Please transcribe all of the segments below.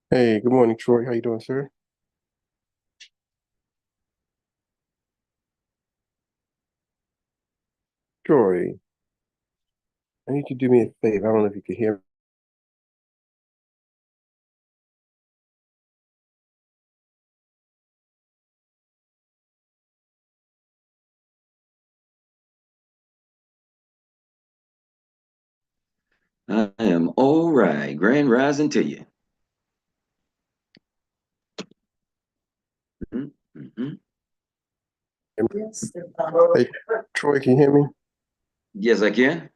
Hey, good morning, Troy. How you doing, sir? Troy, I need you to do me a favor. I don't know if you can hear me. I am all right. Grand rising to you. Mhm, mhm. Hey, Troy, can you hear me? Yes, I can.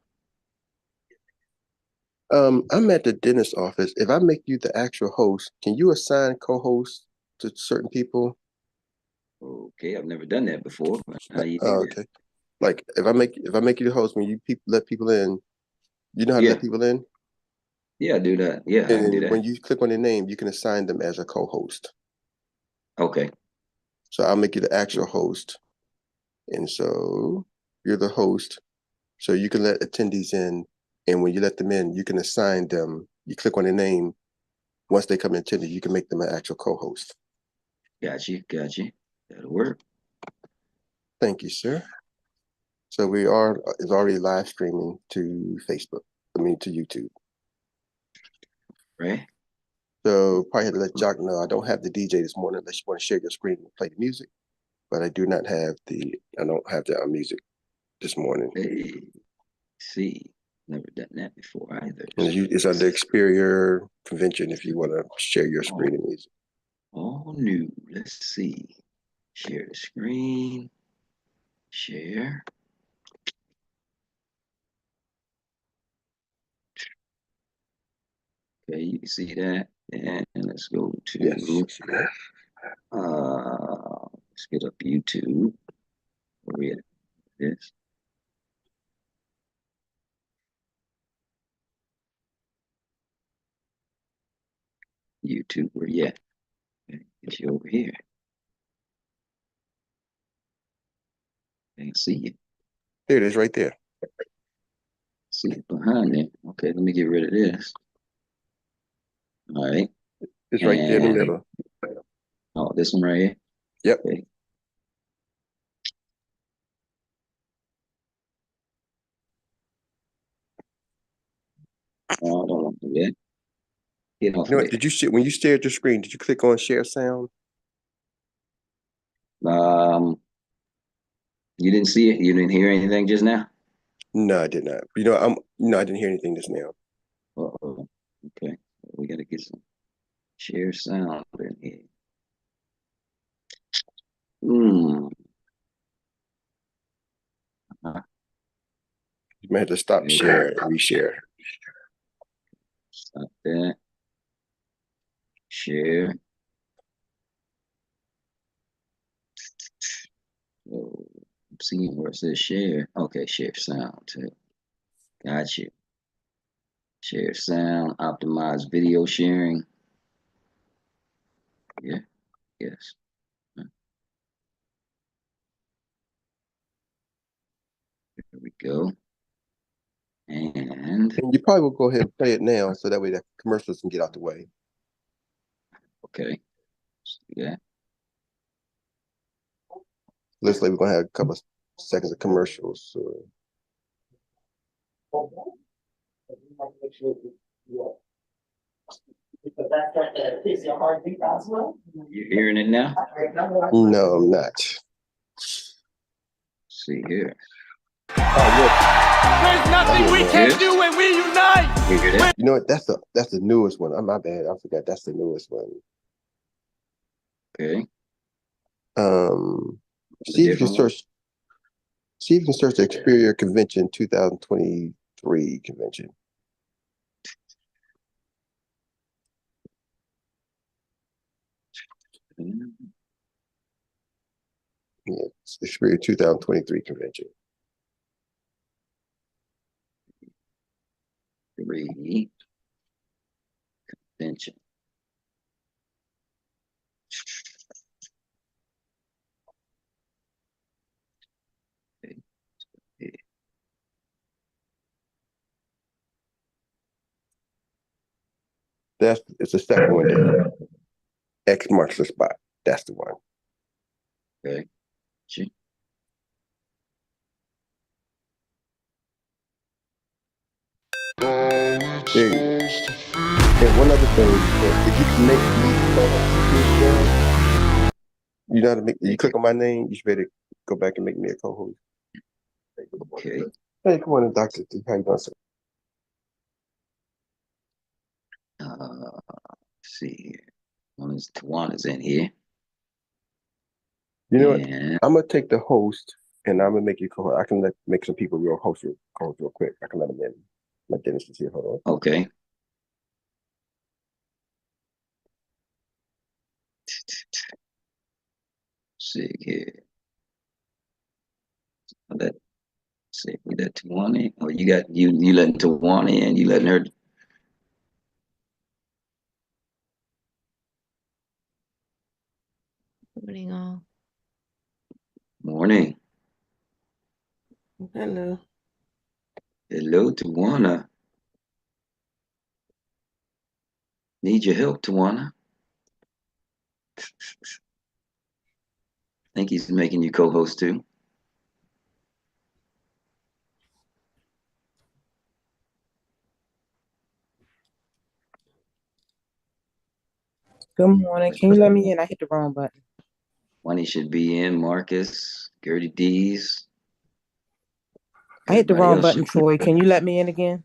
I'm at the dentist office. If I make you the actual host, can you assign co-hosts to certain people? Okay, I've never done that before. How you do that? Okay. Like if I make you the host, when you let people in, you know how to let Yeah, people in? yeah, I do that. Yeah, I can do And when that. you click on their name, you can assign them as a co-host. Okay. So I'll make you the actual host. And so you're the host. So you can let attendees in, and when you let them in, you can assign them. You click on their name. Once they come in attendance, you can make them an actual co-host. Got you. Got you. That'll work. Thank you, sir. So we are is already live streaming to Facebook. I mean to YouTube. Right? So probably had to let Jock know I don't have the DJ this morning unless you want to share your screen and play the music. But I don't have the music this morning. Hey, see, never done that before either. And it's under Xperia convention if you want to share your screen Oh, and music. all new. Let's see. Share the screen. Share. Okay, you can see that. And let's go Yes. to let's get up YouTube. Where we at this? YouTube, where you at? Okay, it's you over here. Can't see you. There it is right there. See it behind it. Okay, let me get rid of this. All right. It's right there in the And middle. oh, this one right here. Yep. Okay. Oh, I don't want to do that. Get off You know of what? there. Did you see when you stared at your screen? Did you click on share sound? Um, you didn't see it? You didn't hear anything just now? No, I did not. You know, I'm no, I didn't hear anything just now. Uh-oh. Okay. We gotta get some share sound in here. Hmm. You might have to stop Okay. share and reshare. Stop that. Share. Oh, I'm seeing where it says share. Okay, share sound too. Got you. Share sound, optimize video sharing. Yeah, yes. There we go. And And you probably will go ahead and play it now, so that way the commercials can get out the way. okay, let's do that. Looks like we're gonna have a couple of seconds of commercials. So. You hearing it now? No, I'm not. Let's see here. Oh, There's nothing we You can hear do when we unite. You hear that? you know what? That's the newest one. My bad. I forgot. That's the newest one. Okay, Um, a see if you can different one. search. See if you can search the Xperia Convention 2023 convention. Yeah, it's the Xperia 2023 convention. Three convention. Okay, yeah. It's the second one there. X marks the spot. That's the one. Okay. Gee. There you go. And one other thing, if you can make me co-host, you know how to make. You click on my name, you should better go back and make me a co-host. Okay. Hey, come on, Doctor. How you doing, sir? Let's see here. Tawana's in here. You know what? And I'm gonna take the host, and I'm gonna make you co-host. I can make some people co-host real quick. I can let them in. Let Dennis is here. Hold on. okay. See here. Let's see. We let Tawana in. Oh, you letting Tawana in? You letting her? Morning, all. Morning. Hello. Hello, Tawana. Need your help, Tawana. I think he's making you co-host too. Good morning. Can you let me in? I hit the wrong button. Wani should be in. Marcus, Gertie D's. I hit the Everybody wrong else button, should- Troy. Can you let me in again?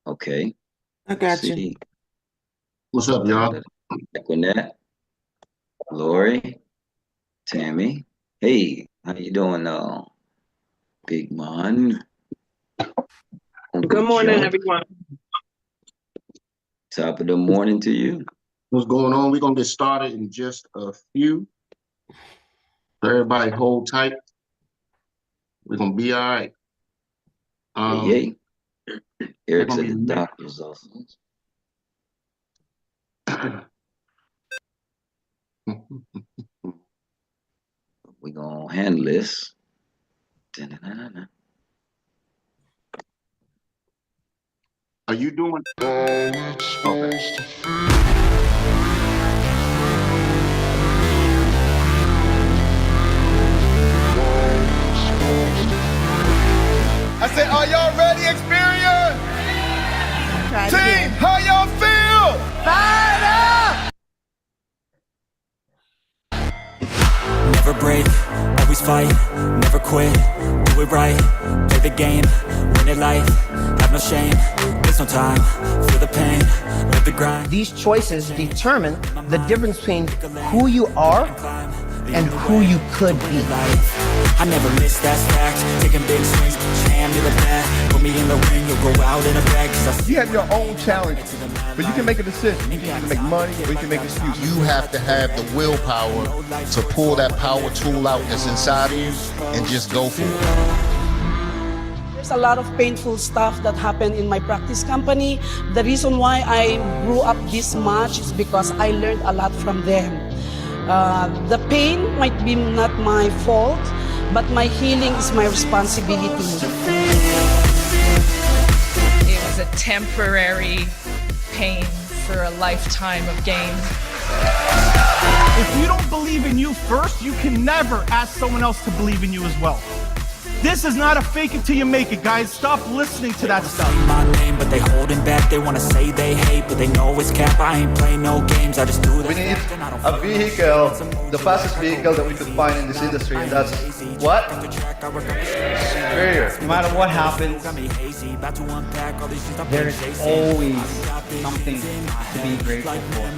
Okay. I got you. What's up, y'all? Equinette, Lori, Tammy. Hey, how you doing, Big Man? Uncle Good morning, John. everyone. Top of the morning to you. What's going on? We're gonna get started in just a few. So everybody hold tight. We're gonna be all right. Hey. Eric's gonna at the be- doctor's office. We're gonna handle this. Da-na-na-na-na. Are you doing? Okay. I said, are y'all ready, Xperts? Try it Team, again. how y'all feel? Fired up! Never break, always fight, never quit, do it right, play the game, win it life, have no shame, there's no time, feel the pain, live the grind. These choices determine the difference between who you are and who you could be. I never miss that fact, taking big swings, jam to the bat, put me in the ring, you'll go out in a bag, 'cause I see You have your own challenges, but you can make a decision. You can either make money or you can make excuses. You have to have the willpower to pull that power tool out that's inside of you and just go for it. There's a lot of painful stuff that happened in my practice company. The reason why I grew up this much is because I learned a lot from them. The pain might be not my fault, but my healing is my responsibility. It was a temporary pain for a lifetime of gain. If you don't believe in you first, you can never ask someone else to believe in you as well. This is not a fake it till you make it, guys. Stop listening to that stuff. Say my name, but they holding back. They wanna say they hate, but they know it's cap. I ain't playing no games. I just do this. We need a vehicle, the fastest vehicle that we could find in this industry, and that's what? Superior. No matter what happens, there is always something to be grateful for.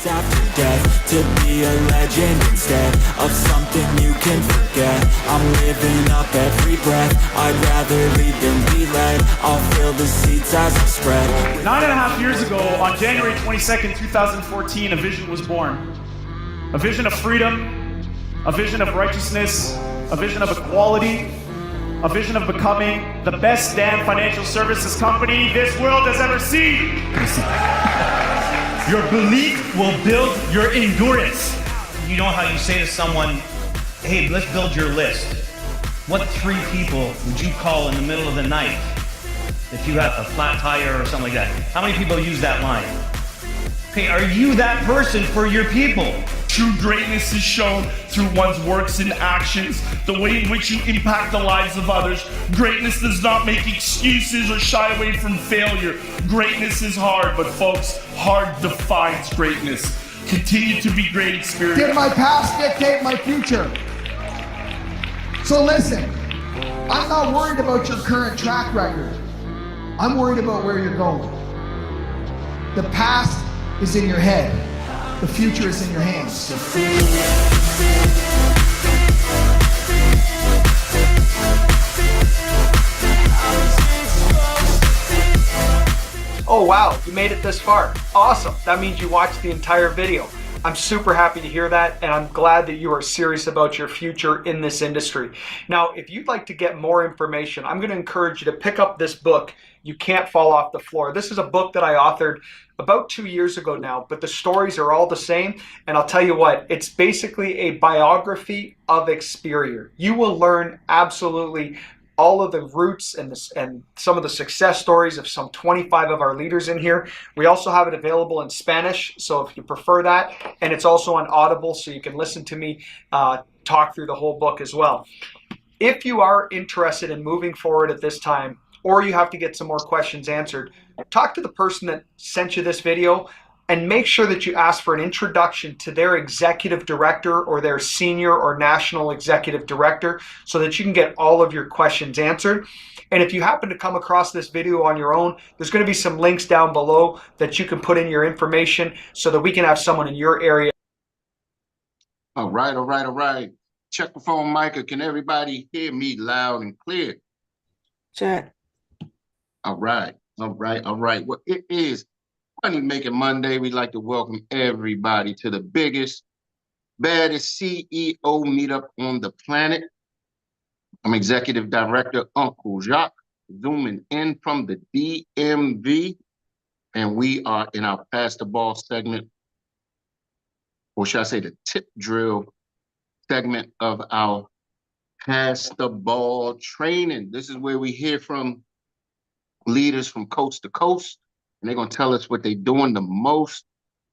After death, to be a legend instead of something you can forget. I'm living up every breath. I'd rather lead than be led. I'll fill the seats as I spread. 9.5 years ago, on January 22nd, 2014, a vision was born. A vision of freedom, a vision of righteousness, a vision of equality, a vision of becoming the best damn financial services company this world has ever seen. Your belief will build your endurance. You know how you say to someone, hey, let's build your list. What 3 people would you call in the middle of the night if you have a flat tire or something like that? How many people use that line? Hey, are you that person for your people? True greatness is shown through one's works and actions, the way in which you impact the lives of others. Greatness does not make excuses or shy away from failure. Greatness is hard, but folks, hard defines greatness. Continue to be great, Xperts. Did my past dictate my future? So listen, I'm not worried about your current track record. I'm worried about where you're going. The past is in your head. The future is in your hands. Oh wow, you made it this far. Awesome. That means you watched the entire video. I'm super happy to hear that, and I'm glad that you are serious about your future in this industry. Now, if you'd like to get more information, I'm going to encourage you to pick up this book, You Can't Fall Off the Floor. This is a book that I authored about 2 years ago now, but the stories are all the same. And I'll tell you what, it's basically a biography of Xperior. You will learn absolutely all of the roots and some of the success stories of some 25 of our leaders in here. We also have it available in Spanish, so if you prefer that, and it's also on Audible, so you can listen to me talk through the whole book as well. If you are interested in moving forward at this time, or you have to get some more questions answered, talk to the person that sent you this video and make sure that you ask for an introduction to their executive director or their senior or national executive director so that you can get all of your questions answered. And if you happen to come across this video on your own, there's going to be some links down below that you can put in your information so that we can have someone in your area. All right, all right, all right. Check the phone, Micah. Can everybody hear me loud and clear? Check. All right, all right, all right. Well, it is Money Making Monday. We'd like to welcome everybody to the biggest, baddest CEO meetup on the planet. I'm Executive Director Uncle Jacques, zooming in from the DMV, and we are in our Pass the Ball segment, or should I say the tip drill segment of our Pass the Ball training. This is where we hear from leaders from coast to coast, and they're going to tell us what they're doing the most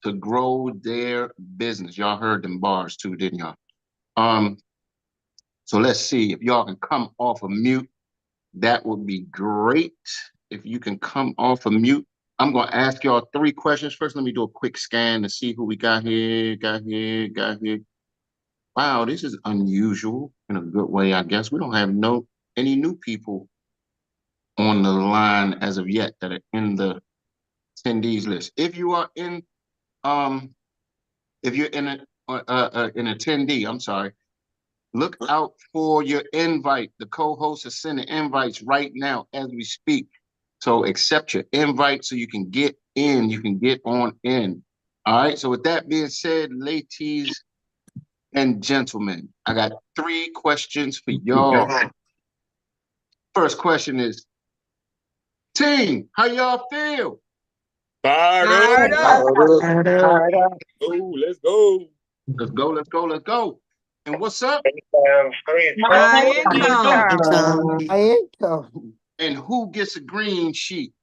to grow their business. Y'all heard them bars too, didn't y'all? So let's see if y'all can come off of mute. That would be great if you can come off of mute. I'm going to ask y'all 3 questions. First, let me do a quick scan to see who we got here, got here. Wow, this is unusual in a good way, I guess. We don't have any new people on the line as of yet that are in the attendees list. If you are in, if you're in an attendee, I'm sorry, look out for your invite. The co-hosts are sending invites right now as we speak. So accept your invite so you can get in, you can get on in. All right, so with that being said, ladies and gentlemen, I got 3 questions for y'all. First question is, team, how y'all feel? Fired up. Oh, let's go. Let's go, let's go, let's go. And what's up? High income. And who gets a green sheet?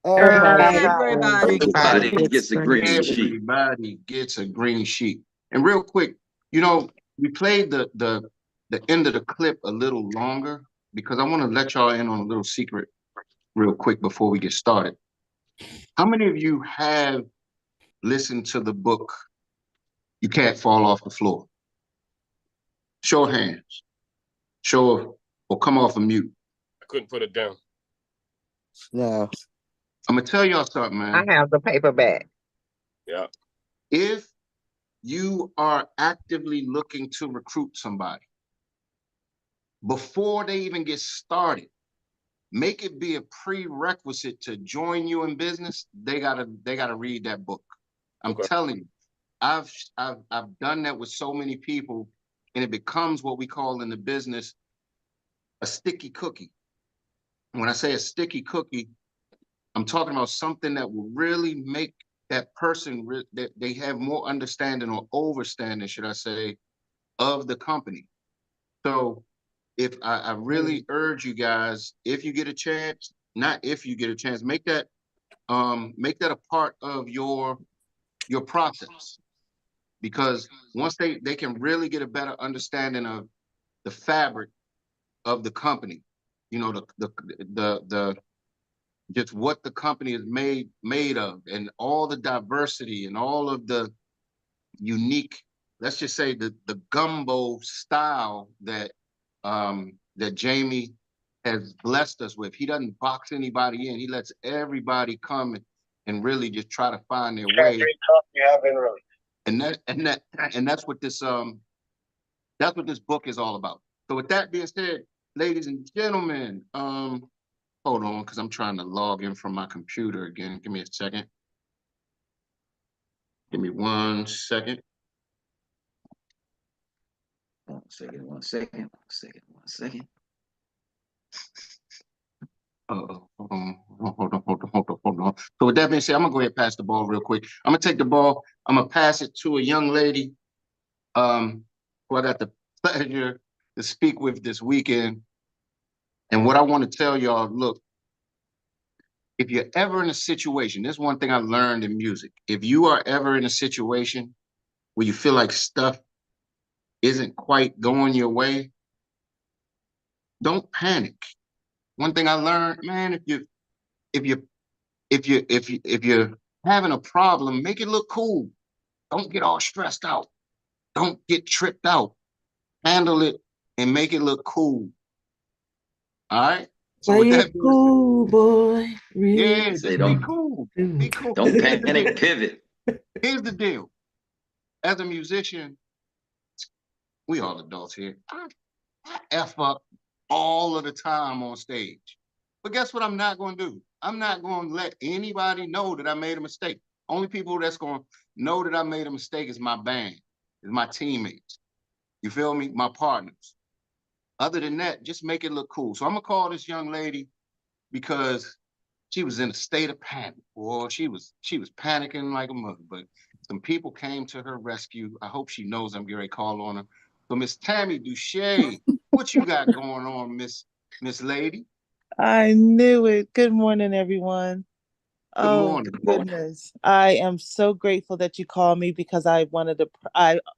Everybody gets a green sheet. Everybody gets a green sheet. And real quick, you know, we played the end of the clip a little longer because I want to let y'all in on a little secret real quick before we get started. How many of you have listened to the book, You Can't Fall Off the Floor? Show of hands. Show or come off of mute. I couldn't put it down. No. I'm going to tell y'all something, man. I have the paperback. Yeah. If you are actively looking to recruit somebody, before they even get started, make it be a prerequisite to join you in business. They gotta read that book. I'm telling you, I've done that with so many people, and it becomes what we call in the business a sticky cookie. And when I say a sticky cookie, I'm talking about something that will really make that person that they have more understanding or overstanding, should I say, of the company. So if I really urge you guys, if you get a chance, not if you get a chance, make that a part of your your process, because once they can really get a better understanding of the fabric of the company, you know, the just what the company is made of, and all the diversity and all of the unique, let's just say the gumbo style that that Jamie has blessed us with. He doesn't box anybody in. He lets everybody come and really just try to find their way. You have in really. And that's what this book is all about. So with that being said, ladies and gentlemen, hold on, because I'm trying to log in from my computer again. Give me a second. Give me 1 second. 1 second, 1 second, 1 second, 1 second. Hold on. So with that being said, I'm gonna go ahead and pass the ball real quick. I'm gonna take the ball. I'm gonna pass it to a young lady who I got the pleasure to speak with this weekend. And what I want to tell y'all, look, if you're ever in a situation, there's one thing I learned in music. If you are ever in a situation where you feel like stuff isn't quite going your way, don't panic. One thing I learned, man, if you're having a problem, make it look cool. Don't get all stressed out. Don't get tripped out. Handle it and make it look cool. All right. So Play with that it cool, boy. yeah, Say just be cool. Be cool. Don't panic, pivot. Here's the deal. As a musician, we all adults here. I F up all of the time on stage. But guess what I'm not going to do? I'm not going to let anybody know that I made a mistake. Only people that's going to know that I made a mistake is my band, is my teammates. You feel me? My partners. Other than that, just make it look cool. So I'm going to call this young lady because she was in a state of panic. Boy, she was panicking like a mother, but some people came to her rescue. I hope she knows I'm getting ready to call on her. So Miss Tammy Duche, what you got going on, Miss Lady? I knew it. Good morning, everyone. Good morning. Goodness. I am so grateful that you called me because I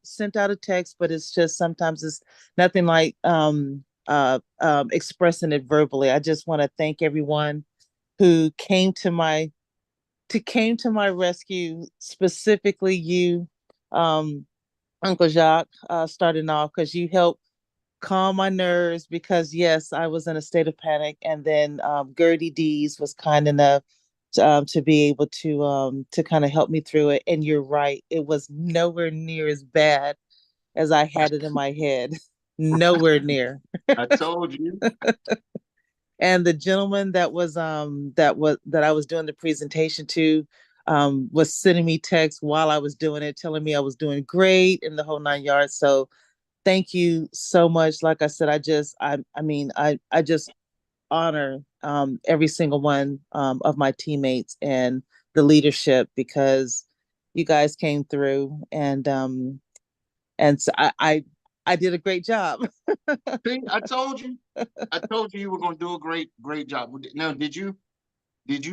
sent out a text, but it's just sometimes it's nothing like expressing it verbally. I just want to thank everyone who came to my rescue, specifically you, Uncle Jacques, starting off because you helped calm my nerves because yes, I was in a state of panic. And then Gertie Dees was kind enough to be able to kind of help me through it. And you're right, it was nowhere near as bad as I had it in my head. Nowhere near. I told you. And the gentleman that I was doing the presentation to was sending me texts while I was doing it, telling me I was doing great in the whole 9 yards. So thank you so much. Like I said, I just honor every single one of my teammates and the leadership because you guys came through and so I did a great job. See, I told you you were going to do a great job. Now, did you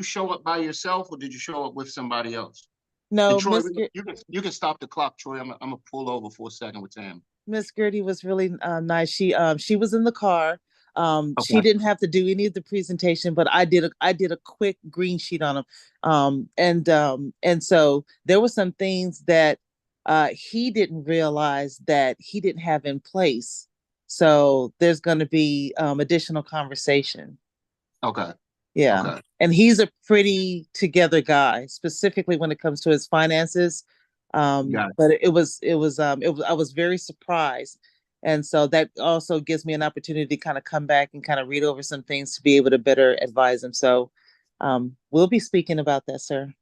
show up by yourself or did you show up with somebody else? No, and Troy, you can stop the clock, Troy. I'm gonna pull over for a second with Tam. Miss Gertie was really nice. She was in the car. She Okay. didn't have to do any of the presentation, but I did a quick green sheet on him. And so there were some things that he didn't realize that he didn't have in place. So there's going to be additional conversation. Okay. Yeah. Okay. And he's a pretty together guy, specifically when it comes to his finances. But I was very surprised. And so that also gives me an opportunity to kind of come back and kind of read over some things to be able to better advise him. So we'll be speaking about that, sir.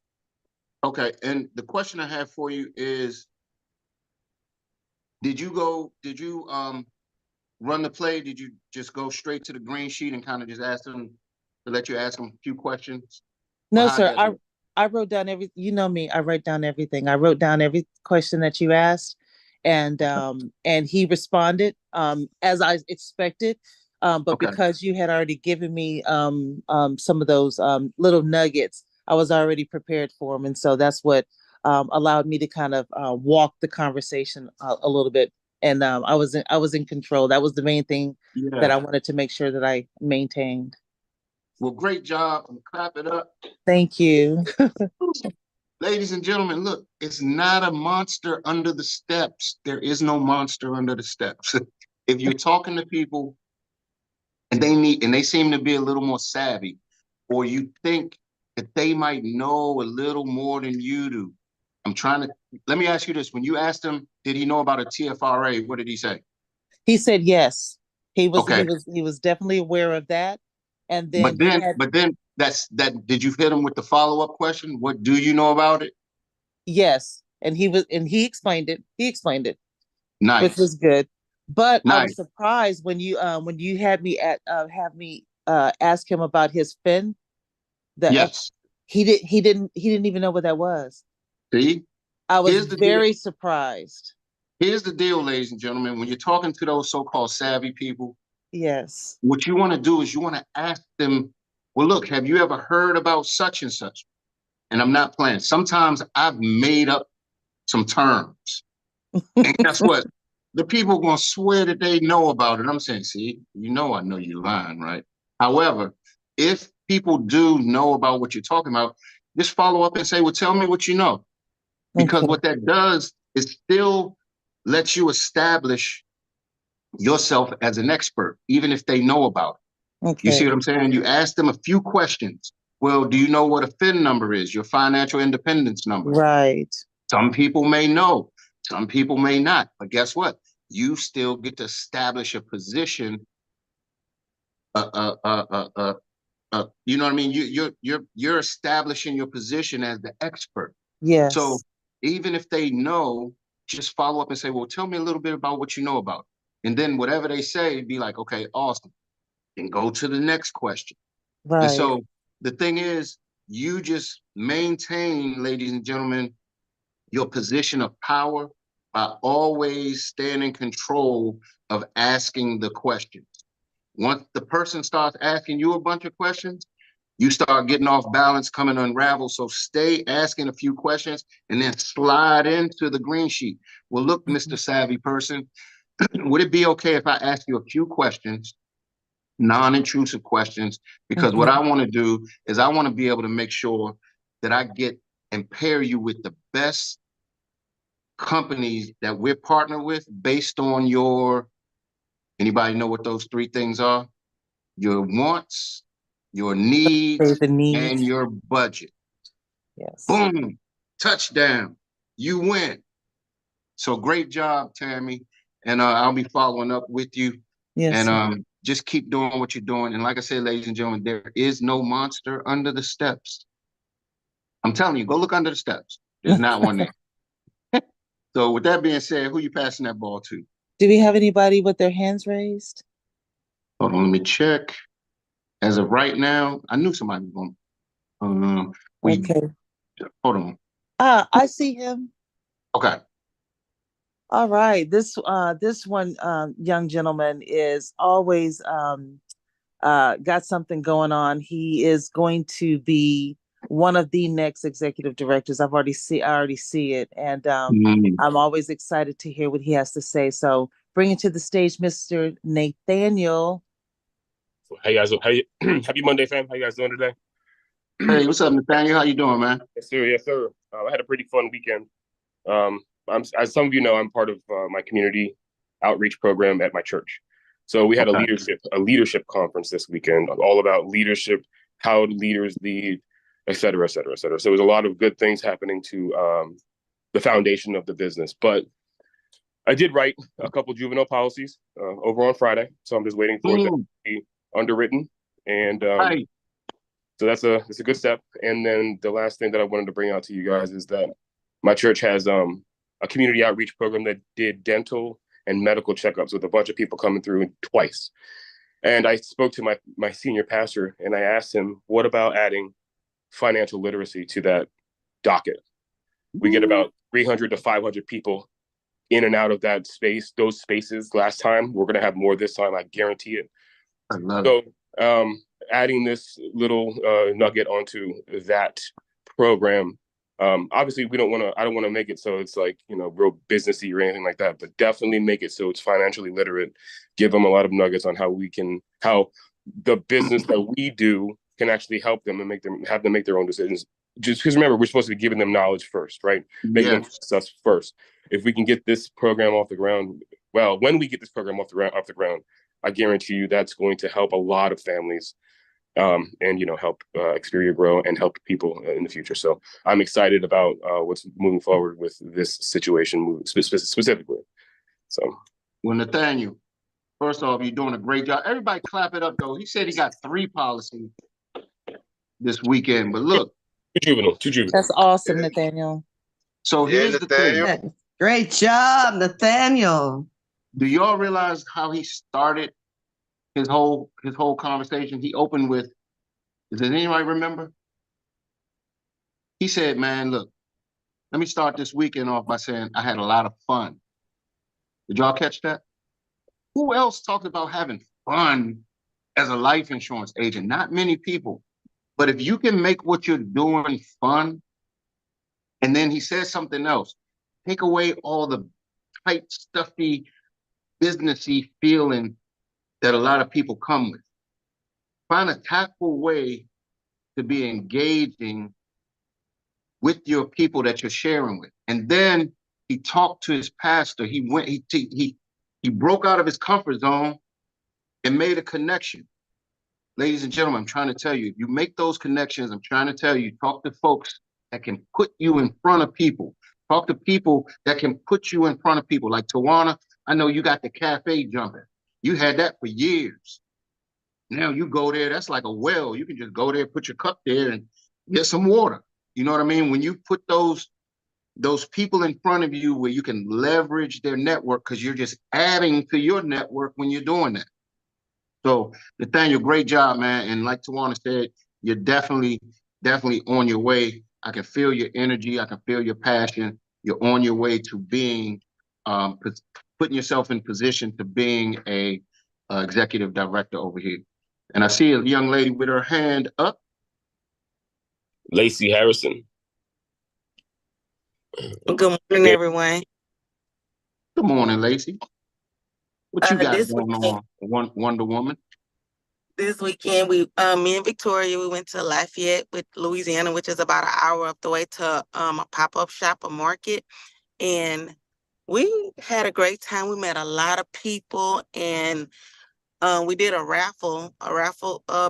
Okay. And the question I have for you is, did you run the play? Did you just go straight to the green sheet and kind of just ask them to let you ask them a few questions? No, sir. I wrote down you know me, I write down everything. I wrote down every question that you asked and he responded as I expected. But okay. Because you had already given me some of those little nuggets, I was already prepared for him. And so that's what allowed me to kind of walk the conversation a little bit. And I was in control. That was the main thing that I wanted to make sure that I maintained. Well, great job. Clap it up. Thank you. Ladies and gentlemen, look, it's not a monster under the steps. There is no monster under the steps. If you're talking to people and they seem to be a little more savvy, or you think that they might know a little more than you do, let me ask you this. When you asked him, did he know about a TFRA? What did he say? He said yes. He was Okay. he was definitely aware of that. And then But then did you hit him with the follow-up question? What do you know about it? yes. And he explained it. He explained it. Nice. Which was good. But nice. I was surprised when you had me ask him about his fin. Yes. He didn't even know what that was. See? I was very surprised. Here's the deal, ladies and gentlemen. When you're talking to those so-called savvy people, yes, what you want to do is you want to ask them, well, look, have you ever heard about such and such? And I'm not playing. Sometimes I've made up some terms. And guess what? The people are going to swear that they know about it. I'm saying, see, I know you're lying, right? However, if people do know about what you're talking about, just follow up and say, well, tell me what you know. Because what that does is still lets you establish yourself as an expert, even if they know about it. Okay. You see what I'm saying? You ask them a few questions. Well, do you know what a FIN number is? Your financial independence number. Right. Some people may know, some people may not. But guess what? You still get to establish a position. You know what I mean? You're establishing your position as the expert. Yes. So even if they know, just follow up and say, well, tell me a little bit about what you know about it. And then whatever they say, be like, okay, awesome. And go to the next question. Right. And so the thing is, you just maintain, ladies and gentlemen, your position of power by always staying in control of asking the questions. Once the person starts asking you a bunch of questions, you start getting off balance, coming unraveled. So stay asking a few questions and then slide into the green sheet. Well, look, Mr. Savvy person, would it be okay if I ask you a few questions, non-intrusive questions? Because what I want to do is I want to be able to make sure that I get and pair you with the best companies that we're partnered with based on anybody know what those three things are? Your wants, your needs, and your budget. Yes. Boom, touchdown, you win. So great job, Tammy. And I'll be following up with you. Yes. And just keep doing what you're doing. And like I said, ladies and gentlemen, there is no monster under the steps. I'm telling you, go look under the steps. There's not one there. So with that being said, who you passing that ball to? Do we have anybody with their hands raised? Hold on, let me check. As of right now, I knew somebody was going. Okay. Hold on. I see him. Okay. All right. This one young gentleman is always got something going on. He is going to be one of the next executive directors. I already see it, and I'm always excited to hear what he has to say. So bring it to the stage, Mr. Nathaniel. Hey guys, happy Monday, fam. How you guys doing today? Hey, what's up, Nathaniel? How you doing, man? Yes, sir. Yes, sir. I had a pretty fun weekend. As some of you know, I'm part of my community outreach program at my church. So we had a leadership conference this weekend, all about leadership, how leaders lead, et cetera, et cetera, et cetera. So there's a lot of good things happening to the foundation of the business. But I did write a couple juvenile policies over on Friday, so I'm just waiting for it to be underwritten, and so that's a good step. And then the last thing that I wanted to bring out to you guys is that my church has a community outreach program that did dental and medical checkups with a bunch of people coming through twice. And I spoke to my senior pastor, and I asked him, what about adding financial literacy to that docket? We get about 300 to 500 people in and out of those spaces last time. We're going to have more this time, I guarantee it. I love it. So adding this little nugget onto that program Obviously, I don't want to make it so it's like, real businessy or anything like that, but definitely make it so it's financially literate. Give them a lot of nuggets on how the business that we do can actually help them and have them make their own decisions. Just because remember, we're supposed to be giving them knowledge first, right? Making them trust us first. If we can get this program off the ground, well, when we get this program off the ground, I guarantee you that's going to help a lot of families, and help Xperia grow and help people in the future. So I'm excited about what's moving forward with this situation specifically. So, well, Nathaniel, first off, you're doing a great job. Everybody clap it up, though. He said he got 3 policies this weekend, but look. Too juvenile. That's awesome, Nathaniel. So here's the thing. Great job, Nathaniel. Do y'all realize how he started his whole conversation? He opened with, does anybody remember? He said, man, look, let me start this weekend off by saying I had a lot of fun. Did y'all catch that? Who else talked about having fun as a life insurance agent? Not many people. But if you can make what you're doing fun, and then he says something else, take away all the tight, stuffy, businessy feeling that a lot of people come with. Find a tactful way to be engaging with your people that you're sharing with. And then he talked to his pastor. He broke out of his comfort zone and made a connection. Ladies and gentlemen, I'm trying to tell you, if you make those connections, I'm trying to tell you, talk to folks that can put you in front of people. Talk to people that can put you in front of people. Like Tawana, I know you got the cafe jumping. You had that for years. Now you go there, that's like a well. You can just go there, put your cup there and get some water. You know what I mean? When you put those people in front of you where you can leverage their network, because you're just adding to your network when you're doing that. So Nathaniel, great job, man. And like Tawana said, you're definitely on your way. I can feel your energy. I can feel your passion. You're on your way to being, putting yourself in position to being a executive director over here. And I see a young lady with her hand up. Lacey Harrison. Good morning, everyone. Good morning, Lacey. What you got This going on, Wonder Woman? This weekend, me and Victoria, we went to Lafayette with Louisiana, which is about an hour up the way, to a pop-up shop, a market. And we had a great time. We met a lot of people, and we did a raffle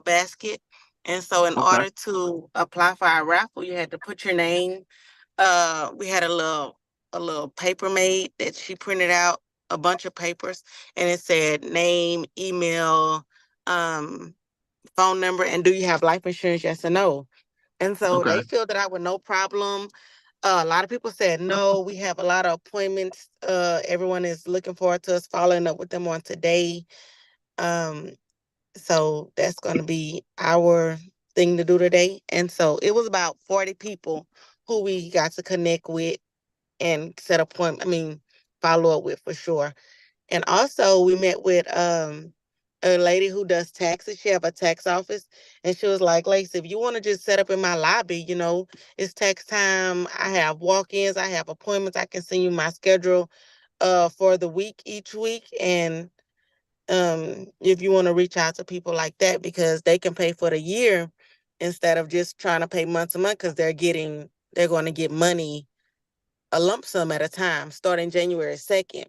basket. And so in order to apply for our raffle, you had to put your name. We had a little paper made that she printed out, a bunch of papers, and it said name, email, phone number, and do you have life insurance, yes or no? And so they filled it out with no problem. A lot of people said no. We have a lot of appointments. Everyone is looking forward to us following up with them on today. So that's going to be our thing to do today. And so it was about 40 people who we got to connect with and follow up with for sure. And also we met with a lady who does taxes. She have a tax office, and she was like, Lacey, if you want to just set up in my lobby, it's tax time. I have walk-ins, I have appointments. I can send you my schedule for the week each week. And if you want to reach out to people like that, because they can pay for the year instead of just trying to pay month to month, because they're going to get money, a lump sum at a time, starting January 2nd.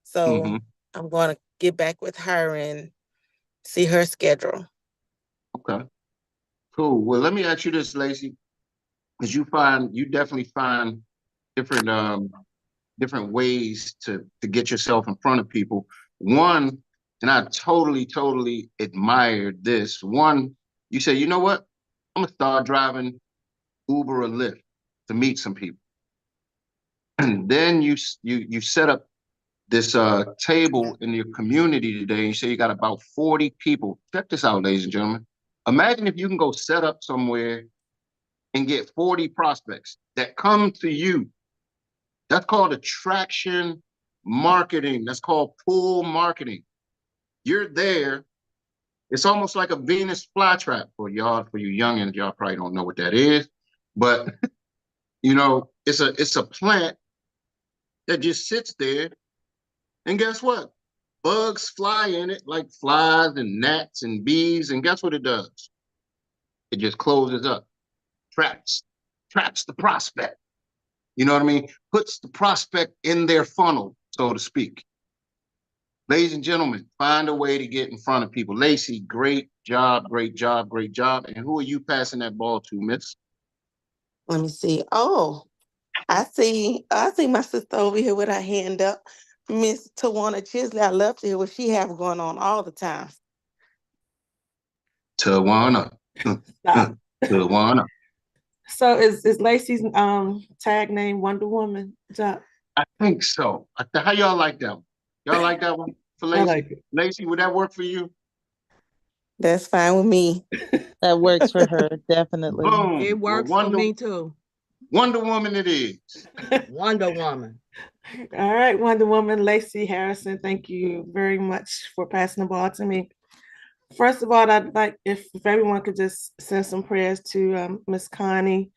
So I'm going to get back with her and see her schedule. Okay, cool. Well, let me ask you this, Lacey, because you definitely find different ways to get yourself in front of people. One, and I totally admired this. One, you say, you know what? I'm gonna start driving Uber or Lyft to meet some people. And then you set up this table in your community today. You say you got about 40 people. Check this out, ladies and gentlemen. Imagine if you can go set up somewhere and get 40 prospects that come to you. That's called attraction marketing. That's called pull marketing. You're there. It's almost like a Venus flytrap for y'all, for you youngins. Y'all probably don't know what that is, but You know, it's a plant that just sits there, and guess what? Bugs fly in it like flies and gnats and bees, and guess what it does? It just closes up, traps the prospect. You know what I mean? Puts the prospect in their funnel, so to speak. Ladies and gentlemen, find a way to get in front of people. Lacey, great job, great job, great job. And who are you passing that ball to, Miss? Let me see. Oh, I see my sister over here with her hand up. Miss Tawana Chisley. I love to hear what she have going on all the time. Tawana. Tawana. So is Lacey's tag name Wonder Woman? Job? I think so. How y'all like that one? Y'all like that one for Lacey? I like it. Lacey, would that work for you? That's fine with me. That works for her, definitely. Boom. It works Well, for me too. Wonder Woman it is. Wonder Woman. All right, Wonder Woman, Lacey Harrison, thank you very much for passing the ball to me. First of all, I'd like if everyone could just send some prayers to Miss Connie.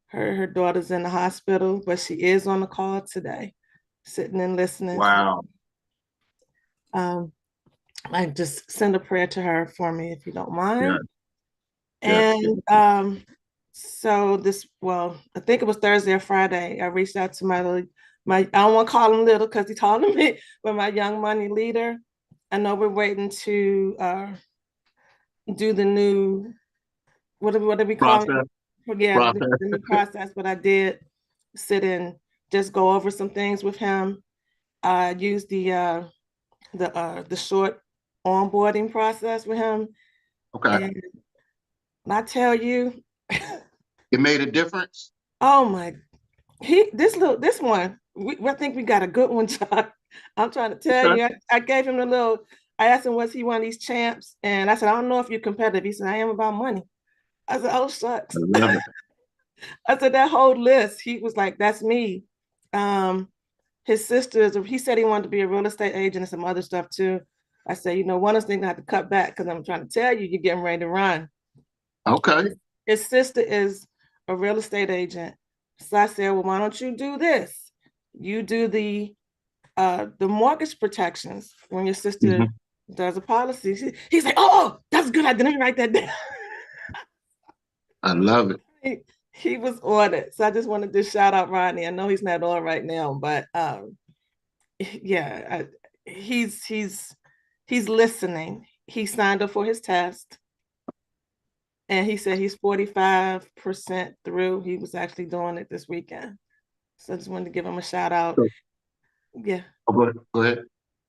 Her daughter's in the hospital, but she is on the call today, sitting and listening. Wow. I just send a prayer to her for me if you don't mind. Yeah. And so I think it was Thursday or Friday. I reached out to my I don't want to call him little because he's taller than me, but my young money leader. I know we're waiting to do the new what do we call it? Yeah, the new process. But I did sit and just go over some things with him. I used the short onboarding process with him. Okay. And I tell you, it made a difference. Oh my, this one, I think we got a good one, John. I'm trying to tell you, I gave him I asked him, was he one of these champs? And I said, I don't know if you're competitive. He said, I am about money. I said, oh, shucks. I love it. I said, that whole list, he was like, that's me. His sister, he said he wanted to be a real estate agent and some other stuff too. I said, one of those things I have to cut back because I'm trying to tell you, you're getting ready to run. Okay. His sister is a real estate agent. So I said, well, why don't you do this? You do the mortgage protections when your sister does a policy. He's like, oh, that's a good idea. Let me write that down. I love it. He was on it. So I just wanted to shout out Rodney. I know he's not on right now, but he's listening. He signed up for his test. And he said he's 45% through. He was actually doing it this weekend. So I just wanted to give him a shout out. Yeah. Go ahead.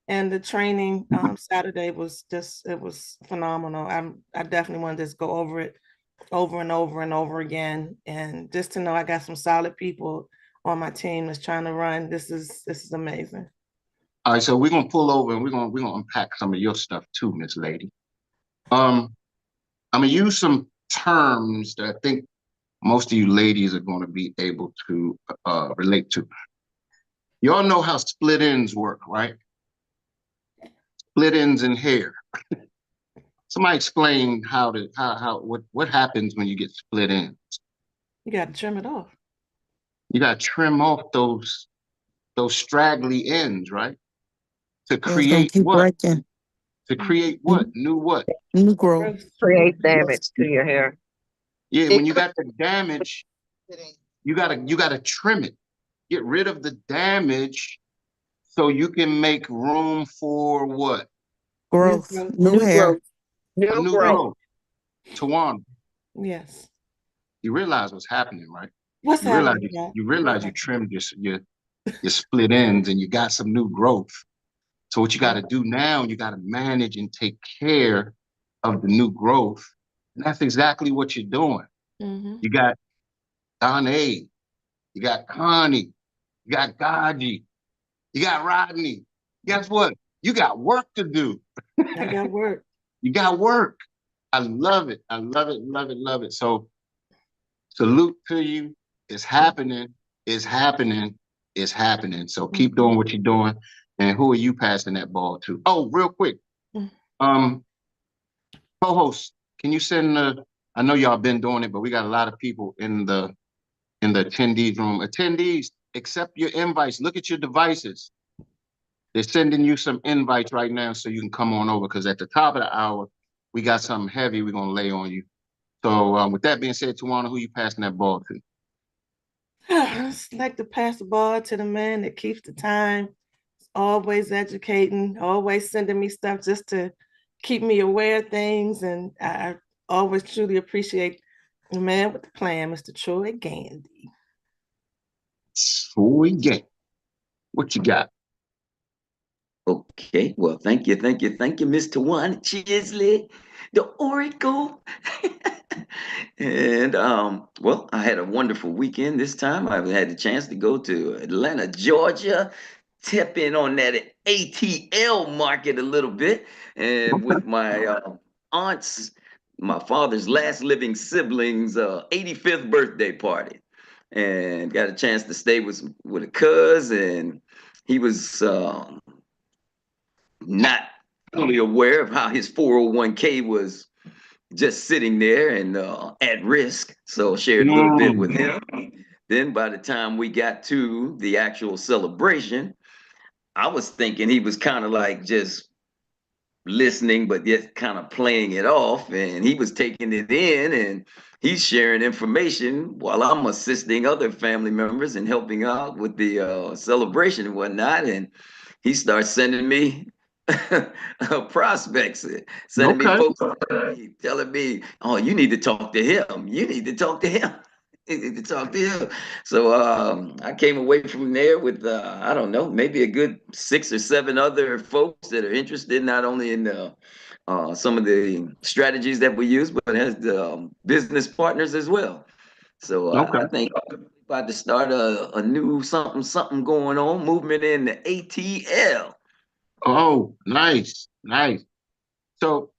And the training Saturday was it was phenomenal. I definitely wanted to just go over it over and over and over again. And just to know I got some solid people on my team that's trying to run. This is amazing. All right, so we're gonna pull over and we're gonna unpack some of your stuff too, Miss Lady. I'm gonna use some terms that I think most of you ladies are gonna be able to relate to. You all know how split ends work, right? Split ends in hair. Somebody explain what happens when you get split ends. You got to trim it off. You got to trim off those straggly ends, right? To create what? Breaking. To create what? New what? New growth. Create damage to your hair. Yeah, when you got the damage, you gotta trim it. Get rid of the damage so you can make room for what? Growth. New hair. New growth. Tawana. Yes. You realize what's happening, right? What's happening? You realize you trimmed your split ends and you got some new growth. So what you got to do now, you got to manage and take care of the new growth. And that's exactly what you're doing. You got Donna, you got Connie, you got Gaji, you got Rodney. Guess what? You got work to do. I got work. You got work. I love it. I love it, love it, love it. So salute to you. It's happening. It's happening. It's happening. So keep doing what you're doing. And who are you passing that ball to? Oh, real quick. Co-host, can you send I know y'all been doing it, but we got a lot of people in the in the attendees room. Attendees, accept your invites. Look at your devices. They're sending you some invites right now so you can come on over, because at the top of the hour, we got something heavy we're going to lay on you. So with that being said, Tawana, who you passing that ball to? I just like to pass the ball to the man that keeps the time, always educating, always sending me stuff just to keep me aware of things. And I always truly appreciate the man with the plan, Mr. Troy Gandy. Troy Gandy. What you got? Okay, well, thank you, Mr. One Chisley, the Oracle. And well, I had a wonderful weekend this time. I had the chance to go to Atlanta, Georgia, tap in on that ATL market a little bit, and with my aunt's, my father's last living siblings' 85th birthday party, and got a chance to stay with a cousin. He was not fully aware of how his 401k was just sitting there and at risk. So shared a little bit with him. Then by the time we got to the actual celebration, I was thinking he was kind of like just listening, but yet kind of playing it off. And he was taking it in and he's sharing information while I'm assisting other family members and helping out with the celebration and whatnot. And he starts sending me prospects, sending me folks telling me, "Oh, you need to talk to him. You need to talk to him. You need to talk to him." So I came away from there with I don't know, maybe a good 6 or 7 other folks that are interested not only in some of the strategies that we use, but as business partners as well. So I think we're about to start a new something going on, movement in the ATL. Oh, nice, nice. So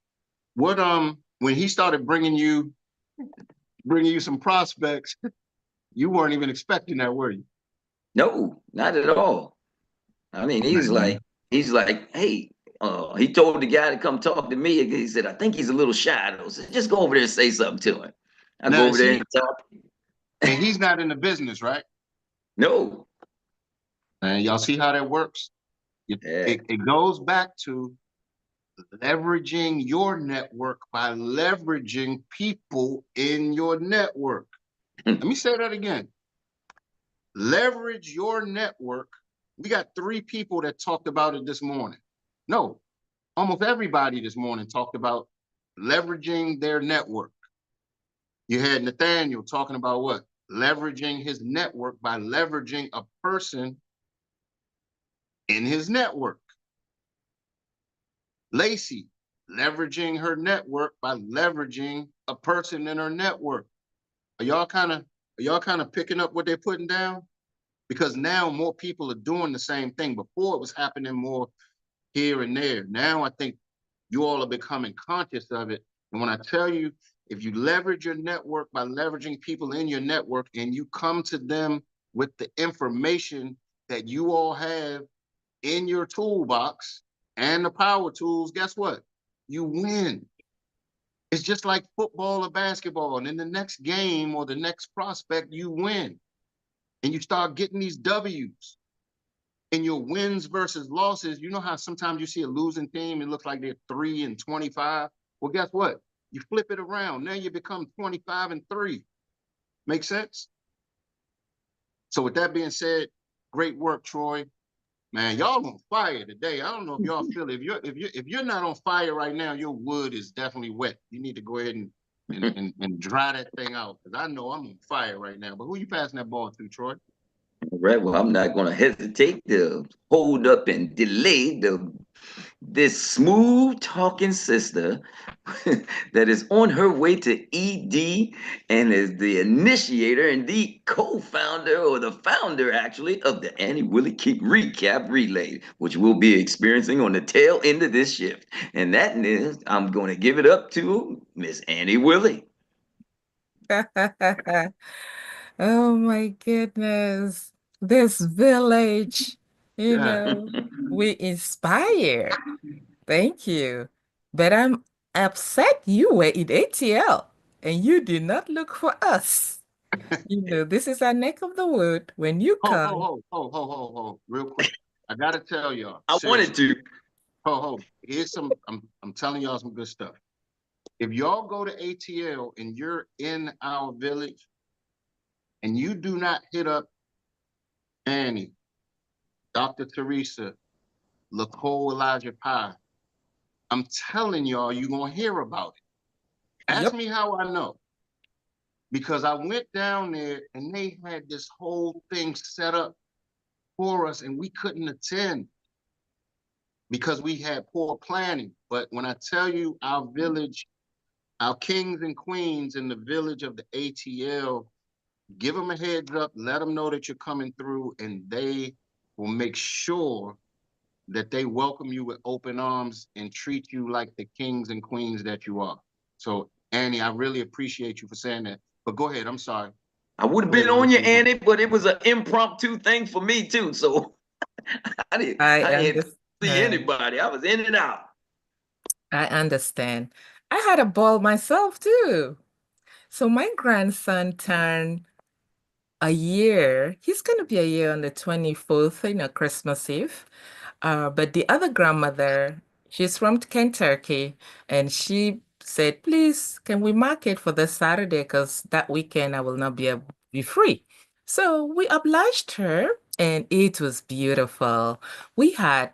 what when he started bringing you some prospects, you weren't even expecting that, were you? No, not at all. I mean, he's like, hey, he told the guy to come talk to me. He said, I think he's a little shy though. So just go over there and say something to him. I go over there and talk. And he's not in the business, right? No. And y'all see how that works? It goes back to leveraging your network by leveraging people in your network. Let me say that again. Leverage your network. We got 3 people that talked about it this morning. No, almost everybody this morning talked about leveraging their network. You had Nathaniel talking about what? Leveraging his network by leveraging a person in his network. Lacey, leveraging her network by leveraging a person in her network. Are y'all kind of picking up what they're putting down? Because now more people are doing the same thing. Before it was happening more here and there. Now I think you all are becoming conscious of it. And when I tell you, if you leverage your network by leveraging people in your network and you come to them with the information that you all have in your toolbox and the power tools, guess what? You win. It's just like football or basketball. And in the next game or the next prospect, you win. And you start getting these W's. And your wins versus losses, you know how sometimes you see a losing team, it looks like they're 3-25. Well, guess what? You flip it around. Now you become 25-3. Make sense? So with that being said, great work, Troy. Man, y'all on fire today. I don't know if y'all feel it. If you're not on fire right now, your wood is definitely wet. You need to go ahead and dry that thing out, because I know I'm on fire right now. But who you passing that ball to, Troy? All right. Well, I'm not going to hesitate to hold up and delay this smooth talking sister that is on her way to ED and is the initiator and the co-founder, or the founder actually, of the Annie Willie Keep Recap Relay, which we'll be experiencing on the tail end of this shift. And that is, I'm going to give it up to Miss Annie Willie. Oh my goodness. This village, we inspire. Thank you. But I'm upset you were in ATL and you did not look for us. You know, this is our neck of the wood. When you come, Real quick. I gotta tell y'all. I wanted Seriously. to. Here's some, I'm telling y'all some good stuff. If y'all go to ATL and you're in our village and you do not hit up Annie, Dr. Teresa, LaCole Elijah Pye, I'm telling y'all, you're gonna hear about it. Ask me how I know. Because I went down there and they had this whole thing set up for us and we couldn't attend because we had poor planning. But when I tell you our village, our kings and queens in the village of the ATL, give them a heads up, let them know that you're coming through, and they will make sure that they welcome you with open arms and treat you like the kings and queens that you are. So, Annie, I really appreciate you for saying that. But go ahead, I'm sorry. I would have been on you, Annie, but it was an impromptu thing for me too. So I had to see anybody. I was in and out. I understand. I had a ball myself too. So my grandson turned a year. He's going to be a year on the 24th, Christmas Eve. But the other grandmother, she's from Kentucky, and she said, please, can we mark it for this Saturday? Because that weekend I will not be able to be free. So we obliged her, and it was beautiful. We had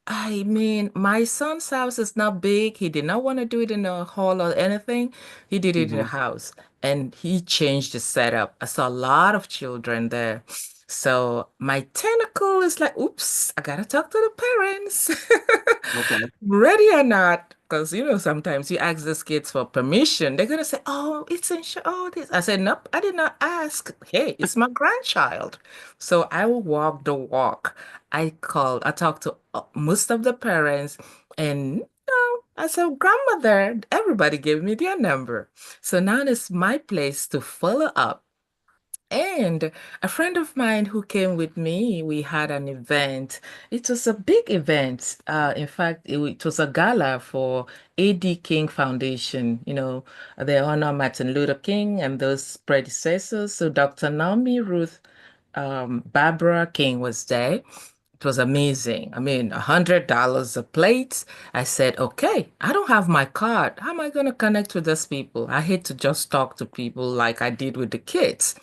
I mean, my son's house is not big. He did not want to do it in a hall or anything. He did it in a house and he changed the setup. I saw a lot of children there. So my tentacle is like, oops, I gotta talk to the parents. Okay. Ready or not, because sometimes you ask these kids for permission, they're gonna say, "Oh, it's in oh this." I said, "Nope, I did not ask. Hey, it's my grandchild." So I will walk the walk. I talked to most of the parents, and I said, "Grandmother," everybody gave me their number. So now it's my place to follow up. And a friend of mine who came with me, we had an event. It was a big event. In fact, it was a gala for A.D. King Foundation. They honor Martin Luther King and those predecessors. So Dr. Naomi Ruth Barbara King was there. It was amazing. I mean, $100 a plate. I said, okay, I don't have my card. How am I going to connect with those people? I hate to just talk to people like I did with the kids.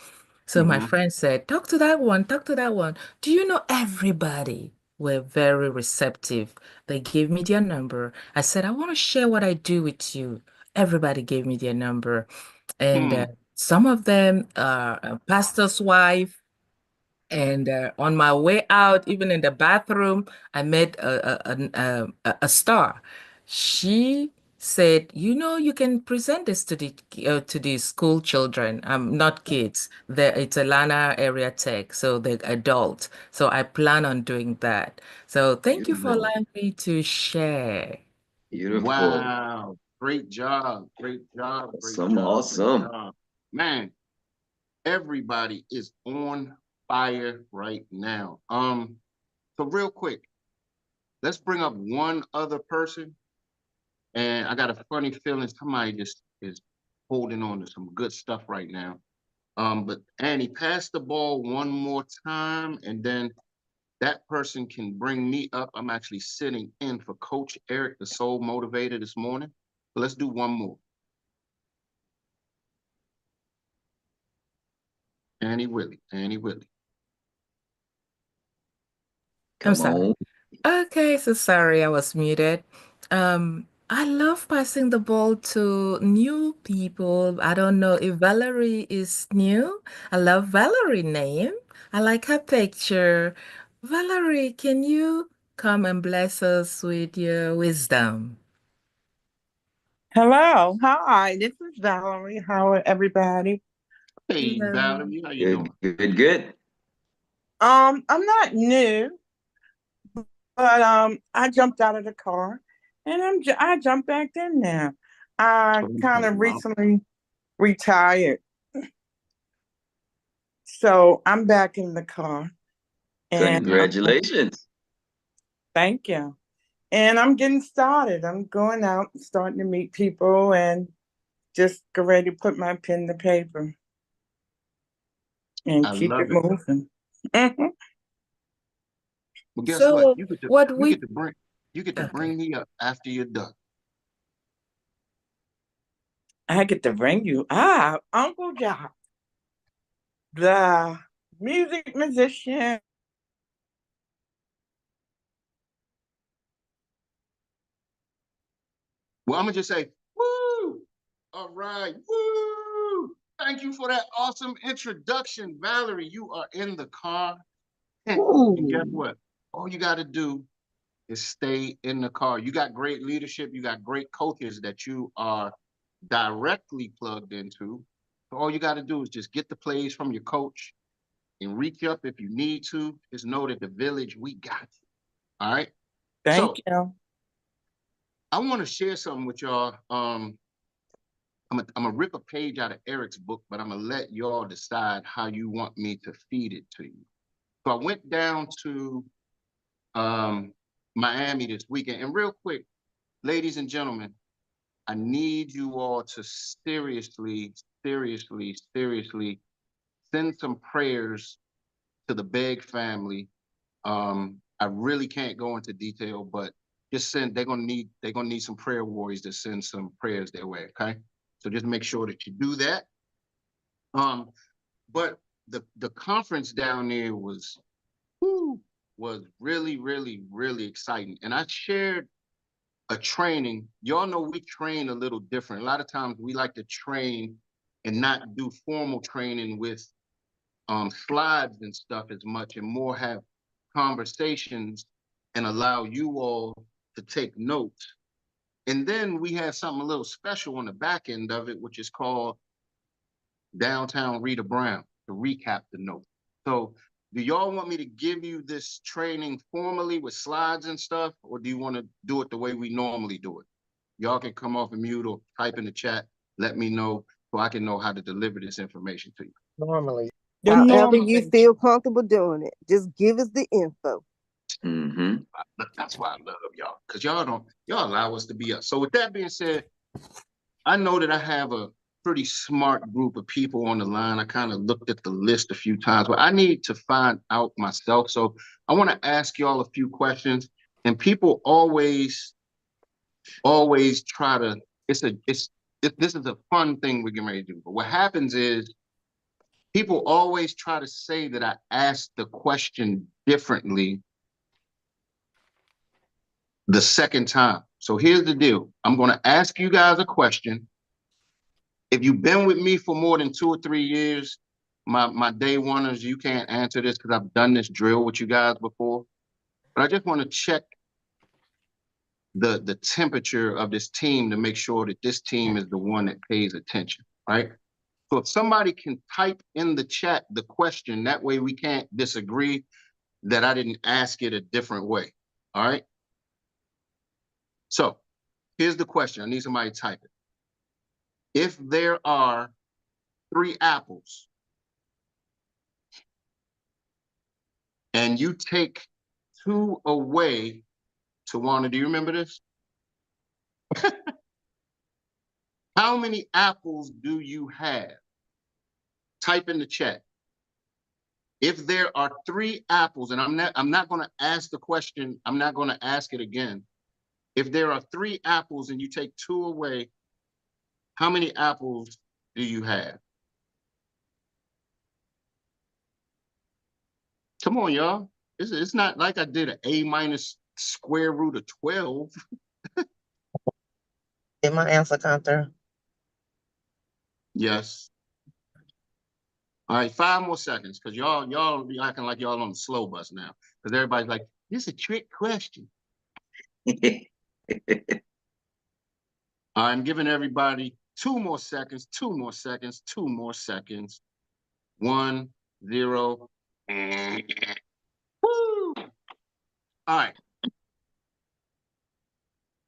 So my friend said, talk to that one, talk to that one. Do you know everybody? Were very receptive. They gave me their number. I said, I want to share what I do with you. Everybody gave me their number. And some of them, a pastor's wife, and on my way out, even in the bathroom, I met a star. She said, you can present this to the school children, not kids. It's Atlanta area tech, so the adult. So I plan on doing that. So thank you for Beautiful. allowing me to share. Beautiful. Wow. Great job. Great job. Great Awesome. job. Great Awesome. job. Man, everybody is on fire right now. So real quick, let's bring up one other person. And I got a funny feeling somebody just is holding on to some good stuff right now. But Annie, pass the ball one more time, and then that person can bring me up. I'm actually sitting in for Coach Eric, the Soul Motivator, this morning. So let's do one more. Annie Willie. I'm Come sorry. on. Okay, so sorry I was muted. I love passing the ball to new people. I don't know if Valerie is new. I love Valerie name. I like her picture. Valerie, can you come and bless us with your wisdom? Hello, hi, this is Valerie. How are everybody? Hey, Hello. Valerie, how you Good, doing? good. I'm not new, but I jumped out of the car and I jumped back in now. I kind of Wow. recently retired, so I'm back in the car and Congratulations. thank you. And I'm getting started. I'm going out and starting to meet people and just get ready to put my pen to paper. And I keep love it it. moving. Well, guess what? So what You we get to okay. bring me up after you're done. I get to bring you Uncle Jock, the music musician. Well, I'm gonna just say, woo! All right, woo! Thank you for that awesome introduction, Valerie. You are in the car. And guess what? All you got to do is stay in the car. You got great leadership. You got great coaches that you are directly plugged into. So all you got to do is just get the plays from your coach and reach up if you need to. Just know that the village, we got you. All right. Thank you. I want to share something with y'all. I'm gonna rip a page out of Eric's book, but I'm gonna let y'all decide how you want me to feed it to you. So I went down to Miami this weekend, and real quick, ladies and gentlemen, I need you all to seriously send some prayers to the Begg family. I really can't go into detail, but just send. They're gonna need some prayer warriors to send some prayers their way. Okay, so just make sure that you do that. But the conference down there was really exciting, and I shared a training. Y'all know we train a little different. A lot of times we like to train and not do formal training with slides and stuff as much, and more have conversations and allow you all to take notes. And then we have something a little special on the back end of it, which is called Downtown Rita Brown, to recap the note. So do y'all want me to give you this training formally with slides and stuff, or do you want to do it the way we normally do it? Y'all can come off of mute or type in the chat, let me know so I can know how to deliver this information to you. Normally. The However normal. you feel comfortable doing it, just give us the info. That's why I love y'all, because y'all allow us to be us. So with that being said, I know that I have a pretty smart group of people on the line. I kind of looked at the list a few times, but I need to find out myself. So I want to ask y'all a few questions. And people always try to, this is a fun thing we're getting ready to do. But what happens is people always try to say that I asked the question differently the second time. So here's the deal. I'm going to ask you guys a question. If you've been with me for more than 2 or 3 years, my day oneers, you can't answer this because I've done this drill with you guys before. But I just want to check the temperature of this team to make sure that this team is the one that pays attention, right? So if somebody can type in the chat the question, that way we can't disagree that I didn't ask it a different way, all right? So here's the question. I need somebody to type it. If there are 3 apples and you take 2 away, Tawana, do you remember this? How many apples do you have? Type in the chat. If there are 3 apples, and I'm not going to ask the question, I'm not going to ask it again. If there are 3 apples and you take 2 away, how many apples do you have? Come on, y'all. It's not like I did an A minus square root of 12. Did my answer come through? Yes. All right, 5 more seconds, because y'all be acting like y'all on the slow bus now. Because everybody's like, this is a trick question. I'm giving everybody 2 more seconds, 2 more seconds, 2 more seconds. 1, 0. Woo! All right.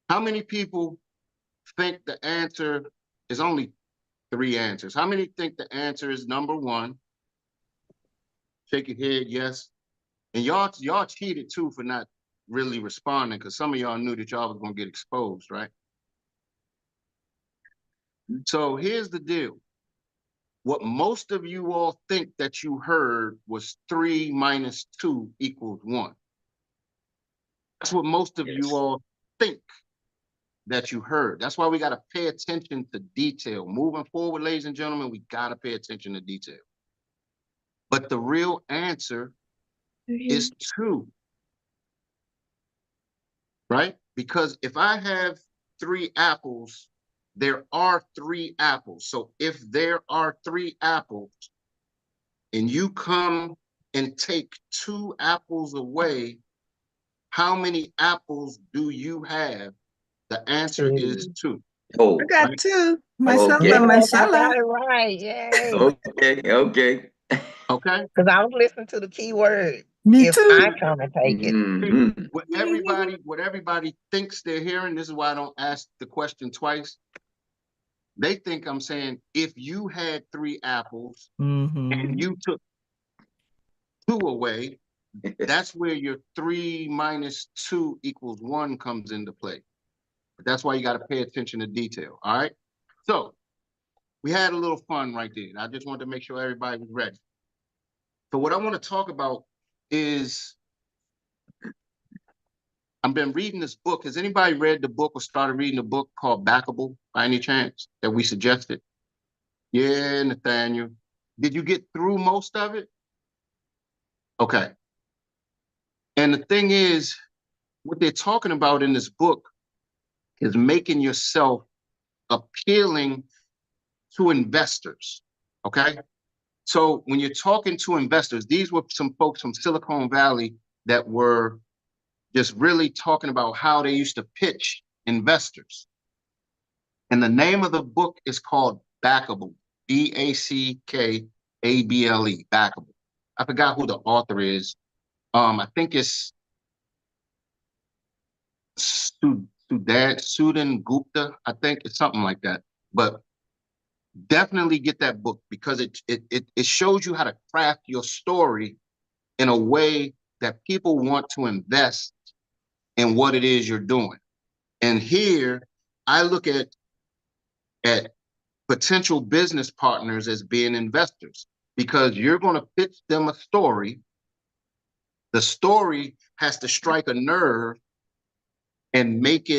How many people think the answer is only 3 answers? How many think the answer is number 1? Shake your head, yes. And y'all cheated too for not really responding, because some of y'all knew that y'all was gonna get exposed, right? So here's the deal. What most of you all think that you heard was 3 minus 2 equals 1. That's what most of you all think that you heard. That's why we got to pay attention to detail. Moving forward, ladies and gentlemen, we got to pay attention to detail. But the real answer is 2. Right? Because if I have 3 apples, there are 3 apples. So if there are 3 apples and you come and take 2 apples away, how many apples do you have? The answer is 2. Oh, I got right? 2. Myself okay. and Yes, I Marcella. got it right. Yay. Okay, okay. Okay. Because I was listening to the key word. Me If too. I come and take it. Mhm. What everybody thinks they're hearing, this is why I don't ask the question twice. They think I'm saying, if you had 3 apples and you took 2 away, that's where your 3 minus 2 equals 1 comes into play. But that's why you got to pay attention to detail. All right. So we had a little fun right there. I just wanted to make sure everybody was ready. So what I want to talk about is I've been reading this book. Has anybody read the book or started reading the book called Backable by any chance that we suggested? Yeah, Nathaniel. Did you get through most of it? Okay. And the thing is, what they're talking about in this book is making yourself appealing to investors. Okay. So when you're talking to investors, these were some folks from Silicon Valley that were just really talking about how they used to pitch investors. And the name of the book is called Backable, Backable, Backable. I forgot who the author is. I think it's Sudan Gupta. I think it's something like that. But definitely get that book because it shows you how to craft your story in a way that people want to invest in what it is you're doing. And here I look at potential business partners as being investors because you're going to pitch them a story. The story has to strike a nerve and make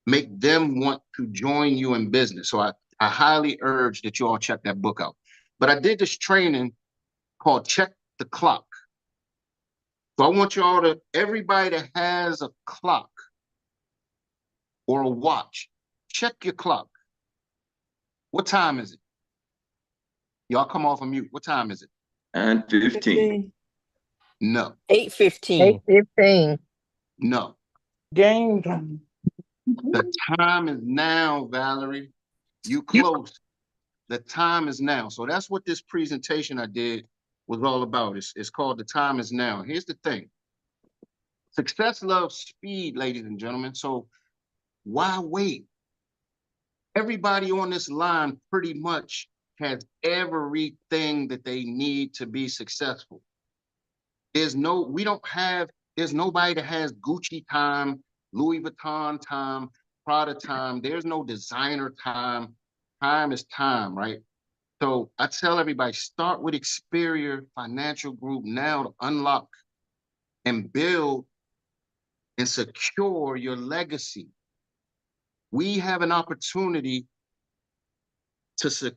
them want to join you in business. So I highly urge that you all check that book out. But I did this training called Check the Clock. So I want you all to, everybody that has a clock or a watch, check your clock. What time is it? Y'all come off of mute. What time is it? 9:15. No. 8:15. 8:15. No. Game time. The time is now, Valerie. You close. The time is now. So that's what this presentation I did was all about. It's called The Time Is Now. Here's the thing. Success loves speed, ladies and gentlemen. So why wait? Everybody on this line pretty much has everything that they need to be successful. There's nobody that has Gucci time, Louis Vuitton time, Prada time. There's no designer time. Time is time, right? So I tell everybody, start with Xperia Financial Group now to unlock and build and secure your legacy. We have an opportunity to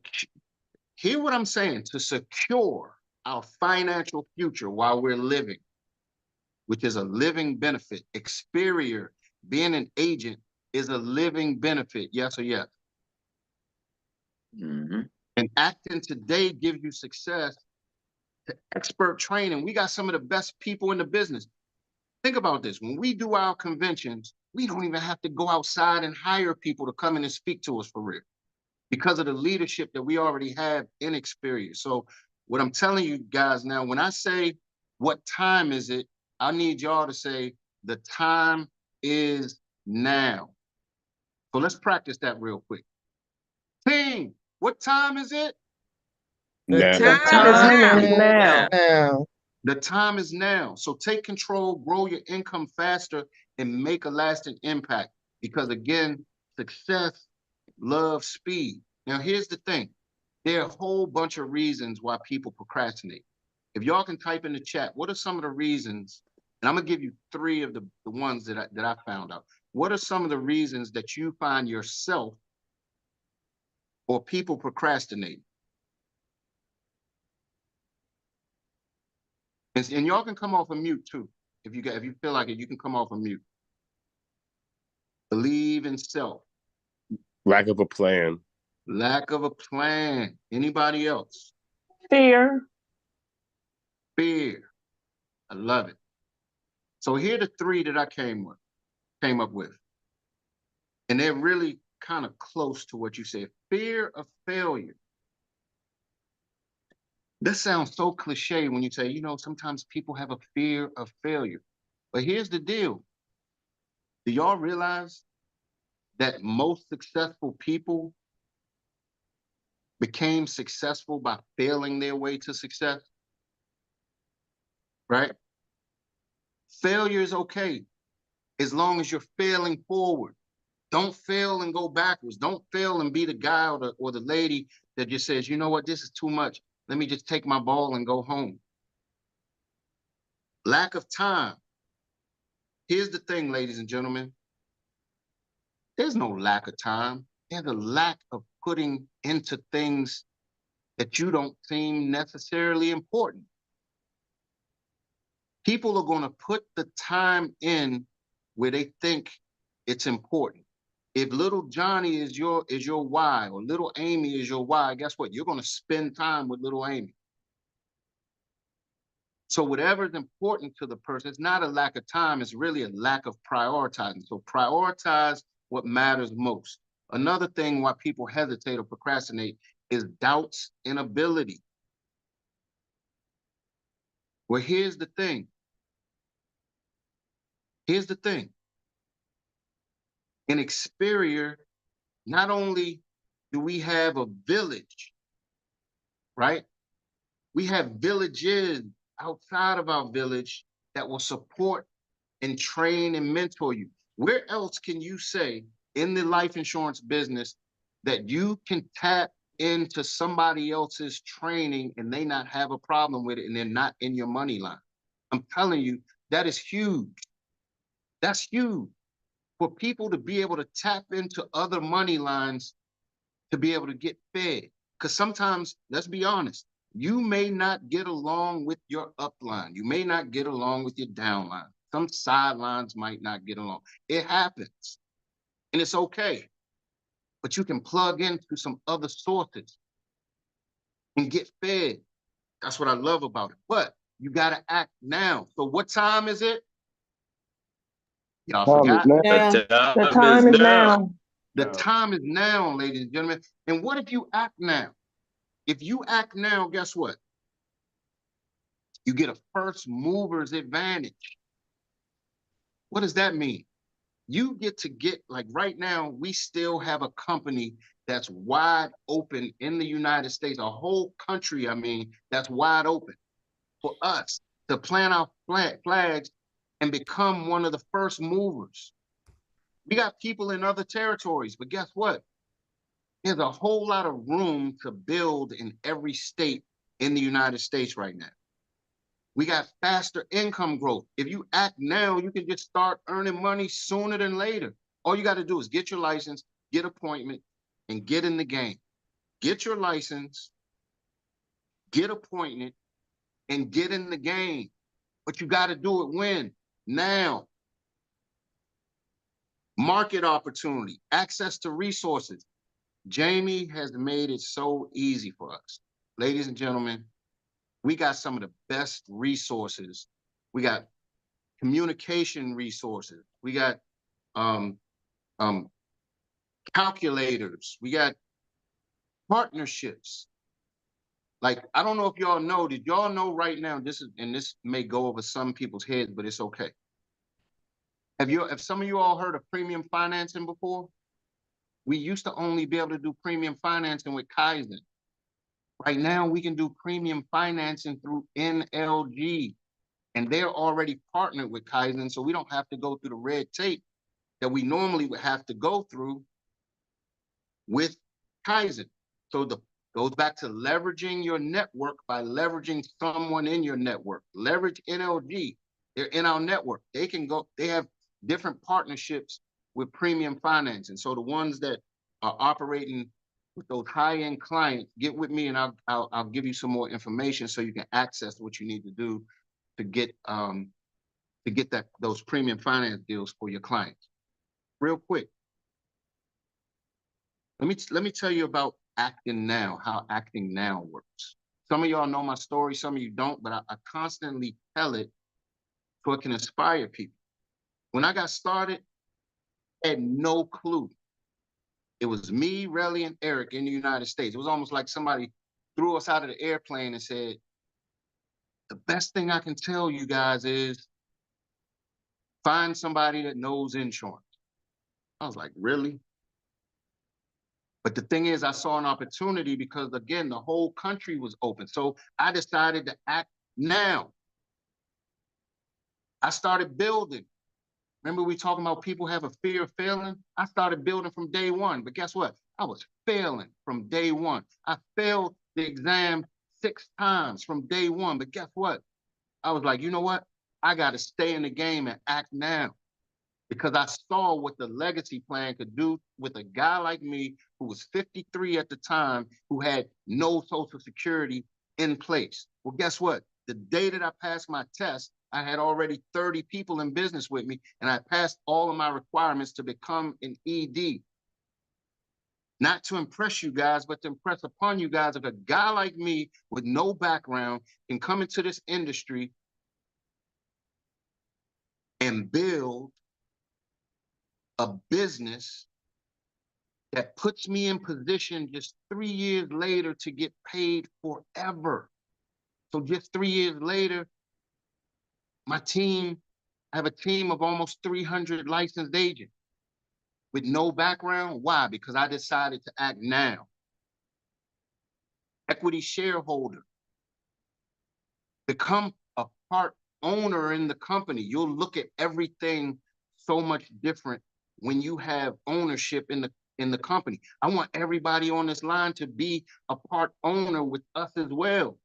hear what I'm saying, to secure our financial future while we're living, which is a living benefit. Xperia, being an agent, is a living benefit. Yes or yes? Mm-hmm. And acting today gives you success to expert training. We got some of the best people in the business. Think about this. When we do our conventions, we don't even have to go outside and hire people to come in and speak to us for real because of the leadership that we already have in Xperia. So what I'm telling you guys now, when I say, what time is it? I need y'all to say, the time is now. So let's practice that real quick. Team, what time is it? The Now. time Time is is now. now. The time is now. So take control, grow your income faster, and make a lasting impact. Because again, success loves speed. Now, here's the thing. There are a whole bunch of reasons why people procrastinate. If y'all can type in the chat, what are some of the reasons? And I'm gonna give you 3 of the ones that I found out. What are some of the reasons that you find yourself or people procrastinate? And y'all can come off of mute too. If you feel like it, you can come off of mute. Believe in self. Lack of a plan. Lack of a plan. Anybody else? Fear. Fear. I love it. So here are the 3 that I came up with. And they're really kind of close to what you said. Fear of failure. That sounds so cliche when you say, you know, sometimes people have a fear of failure. But here's the deal. Do y'all realize that most successful people became successful by failing their way to success? Right? Failure is okay as long as you're failing forward. Don't fail and go backwards. Don't fail and be the guy or the lady that just says, you know what, this is too much. Let me just take my ball and go home. Lack of time. Here's the thing, ladies and gentlemen. There's no lack of time. There's a lack of putting into things that you don't seem necessarily important. People are going to put the time in where they think it's important. If little Johnny is your why, or little Amy is your why, guess what? You're going to spend time with little Amy. So whatever is important to the person, it's not a lack of time, it's really a lack of prioritizing. So prioritize what matters most. Another thing why people hesitate or procrastinate is doubts in ability. Well, here's the thing. Here's the thing. In Xperia, not only do we have a village, right? We have villages outside of our village that will support and train and mentor you. Where else can you say in the life insurance business that you can tap into somebody else's training and they not have a problem with it and they're not in your money line? I'm telling you, that is huge. That's huge. For people to be able to tap into other money lines to be able to get fed. Because sometimes, let's be honest, you may not get along with your upline. You may not get along with your downline. Some sidelines might not get along. It happens. And it's okay. But you can plug into some other sources and get fed. That's what I love about it. But you got to act now. So what time is it? Y'all forgot? The time is now. The time is now, ladies and gentlemen. And what if you act now? If you act now, guess what? You get a first mover's advantage. What does that mean? You get to like right now, we still have a company that's wide open in the United States, a whole country, I mean, that's wide open for us to plant our flags and become one of the first movers. We got people in other territories, but guess what? There's a whole lot of room to build in every state in the United States right now. We got faster income growth. If you act now, you can just start earning money sooner than later. All you got to do is get your license, get appointment, and get in the game. Get your license, get appointment, and get in the game. But you got to do it when? Now. Market opportunity, access to resources. Jamie has made it so easy for us. Ladies and gentlemen, we got some of the best resources. We got communication resources. We got calculators. We got partnerships. Like, I don't know if y'all know, did y'all know right now, this may go over some people's heads, but it's okay. Have some of you all heard of premium financing before? We used to only be able to do premium financing with Kaizen. Right now, we can do premium financing through NLG, and they're already partnered with Kaizen, so we don't have to go through the red tape that we normally would have to go through with Kaizen. So Goes back to leveraging your network by leveraging someone in your network. Leverage NLG. They're in our network. They can go, they have different partnerships with premium financing. So the ones that are operating with those high-end clients, get with me and I'll give you some more information so you can access what you need to do to get those premium finance deals for your clients. Real quick, let me tell you about Acting Now, how Acting Now works. Some of y'all know my story, some of you don't, but I constantly tell it so it can inspire people. When I got started, I had no clue. It was me, Relly, and Eric in the United States. It was almost like somebody threw us out of the airplane and said, the best thing I can tell you guys is find somebody that knows insurance. I was like, really? But the thing is, I saw an opportunity because, again, the whole country was open. So I decided to act now. I started building. Remember we talking about people have a fear of failing? I started building from day one, but guess what? I was failing from day one. I failed the exam 6 times from day one, but guess what? I was like, you know what? I got to stay in the game and act now because I saw what the legacy plan could do with a guy like me who was 53 at the time, who had no Social Security in place. Well, guess what? The day that I passed my test, I had already 30 people in business with me, and I passed all of my requirements to become an ED. Not to impress you guys, but to impress upon you guys if a guy like me with no background can come into this industry and build a business that puts me in position just 3 years later to get paid forever. So just 3 years later, my team, I have a team of almost 300 licensed agents with no background. Why? Because I decided to act now. Equity shareholder. Become a part owner in the company. You'll look at everything so much different when you have ownership in the company. I want everybody on this line to be a part owner with us as well.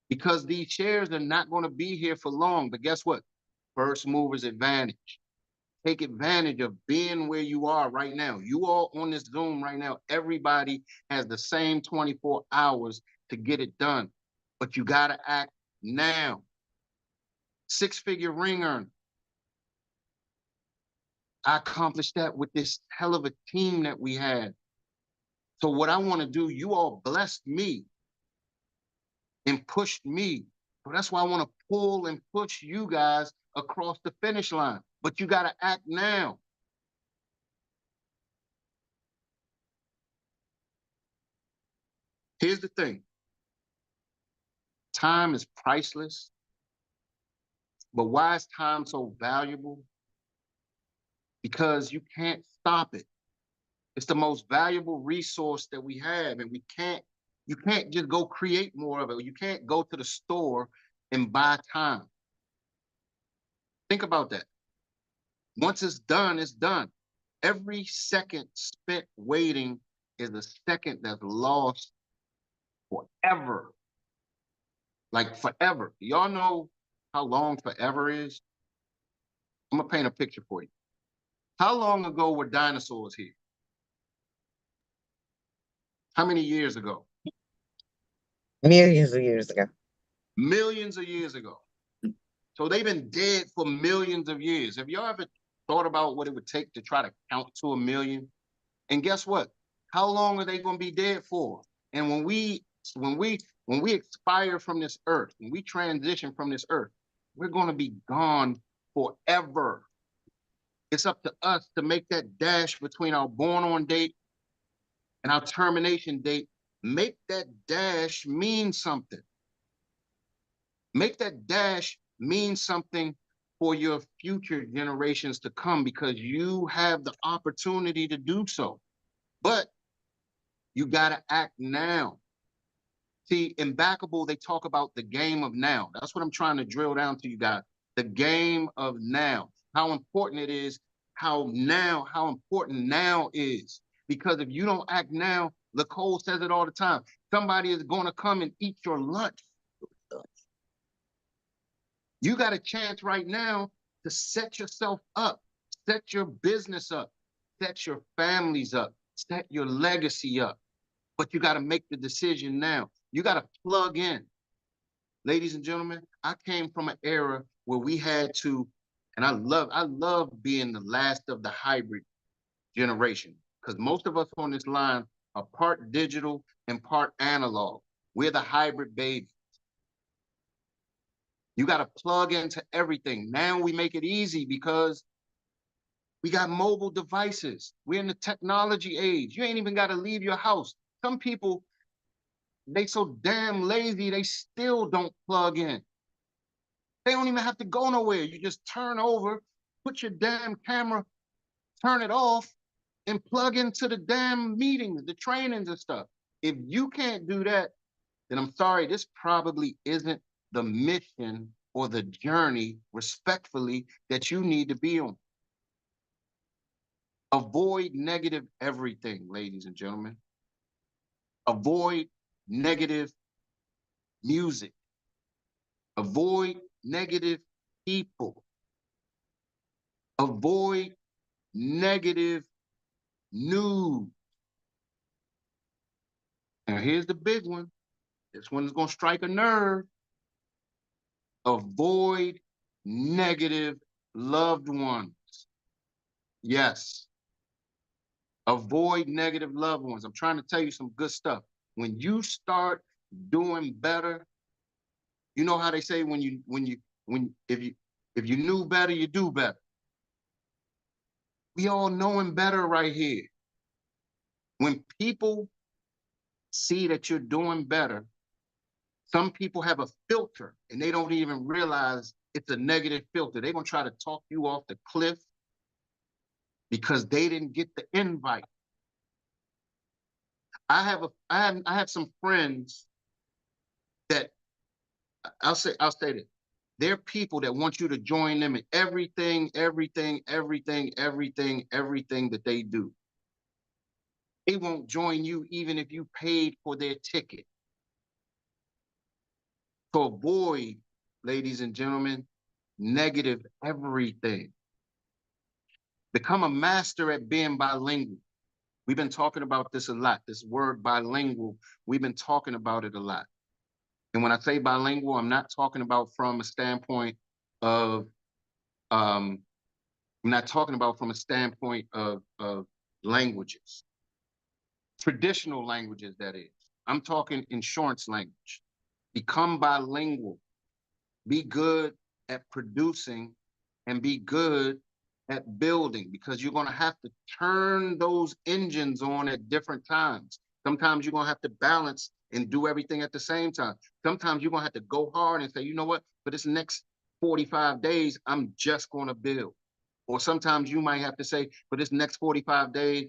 Because these shares are not going to be here for long. But guess what? First movers advantage. Take advantage of being where you are right now. You all on this Zoom right now, everybody has the same 24 hours to get it done. But you got to act now. 6-figure ring earner. I accomplished that with this hell of a team that we had. So what I want to do, you all blessed me and pushed me. So that's why I want to pull and push you guys across the finish line. But you got to act now. Here's the thing. Time is priceless. But why is time so valuable? Because you can't stop it. It's the most valuable resource that we have, and you can't just go create more of it. You can't go to the store and buy time. Think about that. Once it's done, it's done. Every second spent waiting is a second that's lost forever. Like forever. Y'all know how long forever is? I'm gonna paint a picture for you. How long ago were dinosaurs here? How many years ago? Millions of years ago. Millions of years ago. So they've been dead for millions of years. Have y'all ever thought about what it would take to try to count to 1 million? And guess what? How long are they going to be dead for? And when we expire from this earth, when we transition from this earth, we're going to be gone forever. It's up to us to make that dash between our born on date and our termination date. Make that dash mean something. Make that dash mean something for your future generations to come, because you have the opportunity to do so. But you got to act now. See, in Backable, they talk about the game of now. That's what I'm trying to drill down to you guys. The game of now. How important it is, how important now is. Because if you don't act now, Nicole says it all the time. Somebody is going to come and eat your lunch. You got a chance right now to set yourself up, set your business up, set your families up, set your legacy up. But you got to make the decision now. You got to plug in. Ladies and gentlemen, I came from an era where we had to, and I love being the last of the hybrid generation, because most of us on this line are part digital and part analog. We're the hybrid baby. You got to plug into everything. Now we make it easy because we got mobile devices. We're in the technology age. You ain't even got to leave your house. Some people, they so damn lazy, they still don't plug in. They don't even have to go nowhere. You just turn over, put your damn camera, turn it off, and plug into the damn meetings, the trainings and stuff. If you can't do that, then I'm sorry, this probably isn't the mission or the journey, respectfully, that you need to be on. Avoid negative everything, ladies and gentlemen. Avoid negative music. Avoid negative people. Avoid negative news. Now here's the big one. This one is going to strike a nerve. Avoid negative loved ones. Yes. Avoid negative loved ones. I'm trying to tell you some good stuff. When you start doing better, you know how they say if you knew better, you do better. We all knowing better right here. When people see that you're doing better, some people have a filter and they don't even realize it's a negative filter. They're gonna try to talk you off the cliff because they didn't get the invite. I have some friends that I'll say that they're people that want you to join them in everything that they do. They won't join you even if you paid for their ticket. To avoid, ladies and gentlemen, negative everything. Become a master at being bilingual. We've been talking about this a lot, this word bilingual. We've been talking about it a lot. And when I say bilingual, I'm not talking about from a standpoint of, I'm not talking about from a standpoint of languages. Traditional languages, that is. I'm talking insurance language. Become bilingual. Be good at producing and be good at building, because you're going to have to turn those engines on at different times. Sometimes you're going to have to balance and do everything at the same time. Sometimes you're going to have to go hard and say, you know what, for this next 45 days, I'm just going to build. Or sometimes you might have to say, for this next 45 days,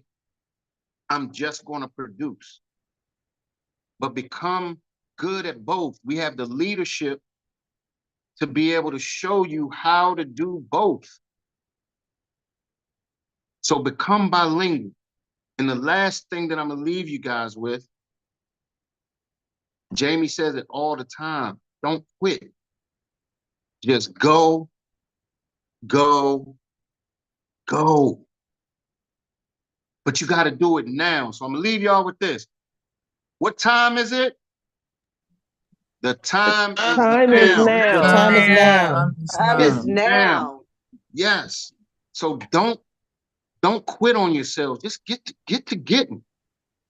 I'm just going to produce. But become good at both. We have the leadership to be able to show you how to do both. So become bilingual. And the last thing that I'm going to leave you guys with, Jamie says it all the time, don't quit. Just go, go, go. But you got to do it now. So I'm going to leave y'all with this. What time is it? The time is now. The time is now. Time is now. Yes. So don't quit on yourselves. Just get to getting.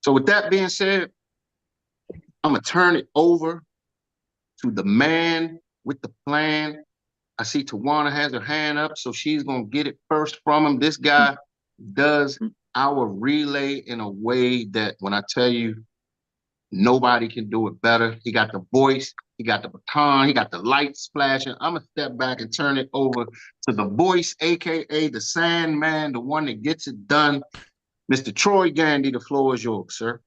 So with that being said, I'm going to turn it over to the man with the plan. I see Tawana has her hand up, so she's going to get it first from him. This guy does our relay in a way that when I tell you, nobody can do it better. He got the voice, he got the baton, he got the lights flashing. I'm going to step back and turn it over to the voice, AKA the Sandman, the one that gets it done. Mr. Troy Gandy, the floor is yours, sir.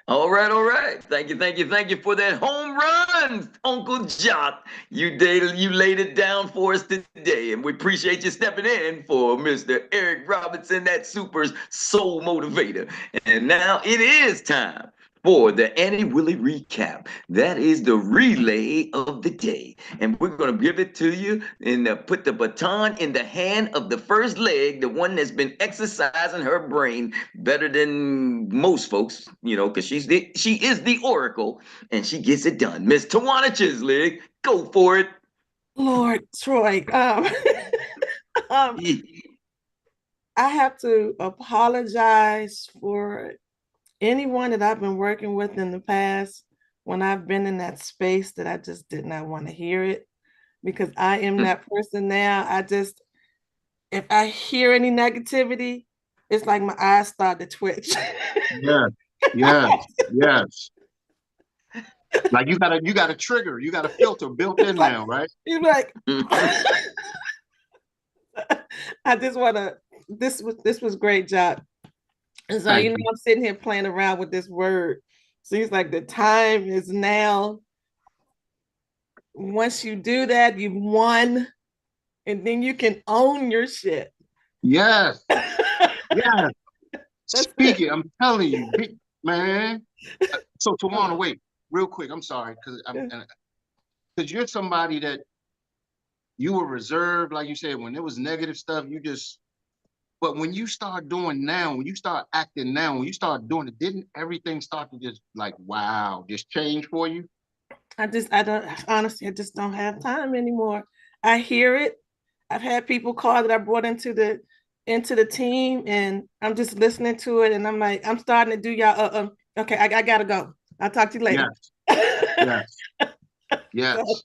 All right, all right. Thank you, thank you, thank you for that home run, Uncle Jock. You laid it down for us today, and we appreciate you stepping in for Mr. Eric Robinson, that super's soul motivator. And now it is time for the Annie Willie recap. That is the relay of the day. And we're going to give it to you and put the baton in the hand of the first leg, the one that's been exercising her brain better than most folks, because she is the oracle and she gets it done. Miss Tawana Chislik, go for it. Lord, Troy, um, I have to apologize for anyone that I've been working with in the past when I've been in that space that I just did not want to hear it, because I am that person now. If I hear any negativity, it's like my eyes start to twitch. Yes, yes, yes. Like you got a trigger, you got a filter built in now, right? You're like, I just want to. This was great job. And so Thank you. I'm sitting here playing around with this word. Seems like the time is now. Once you do that, you've won, and then you can own your shit. Yes, yes. Speak it. I'm telling you, big man. So Tawana, wait, real quick. I'm sorry, because you're somebody that you were reserved, like you said, when there was negative stuff, but when you start doing now, when you start acting now, when you start doing it, didn't everything start to just like, wow, just change for you? I don't, honestly, I just don't have time anymore. I hear it. I've had people call that I brought into the team, and I'm just listening to it, and I'm like, I'm starting to do y'all. Okay, I gotta go. I'll talk to you later. Yes, yes. So,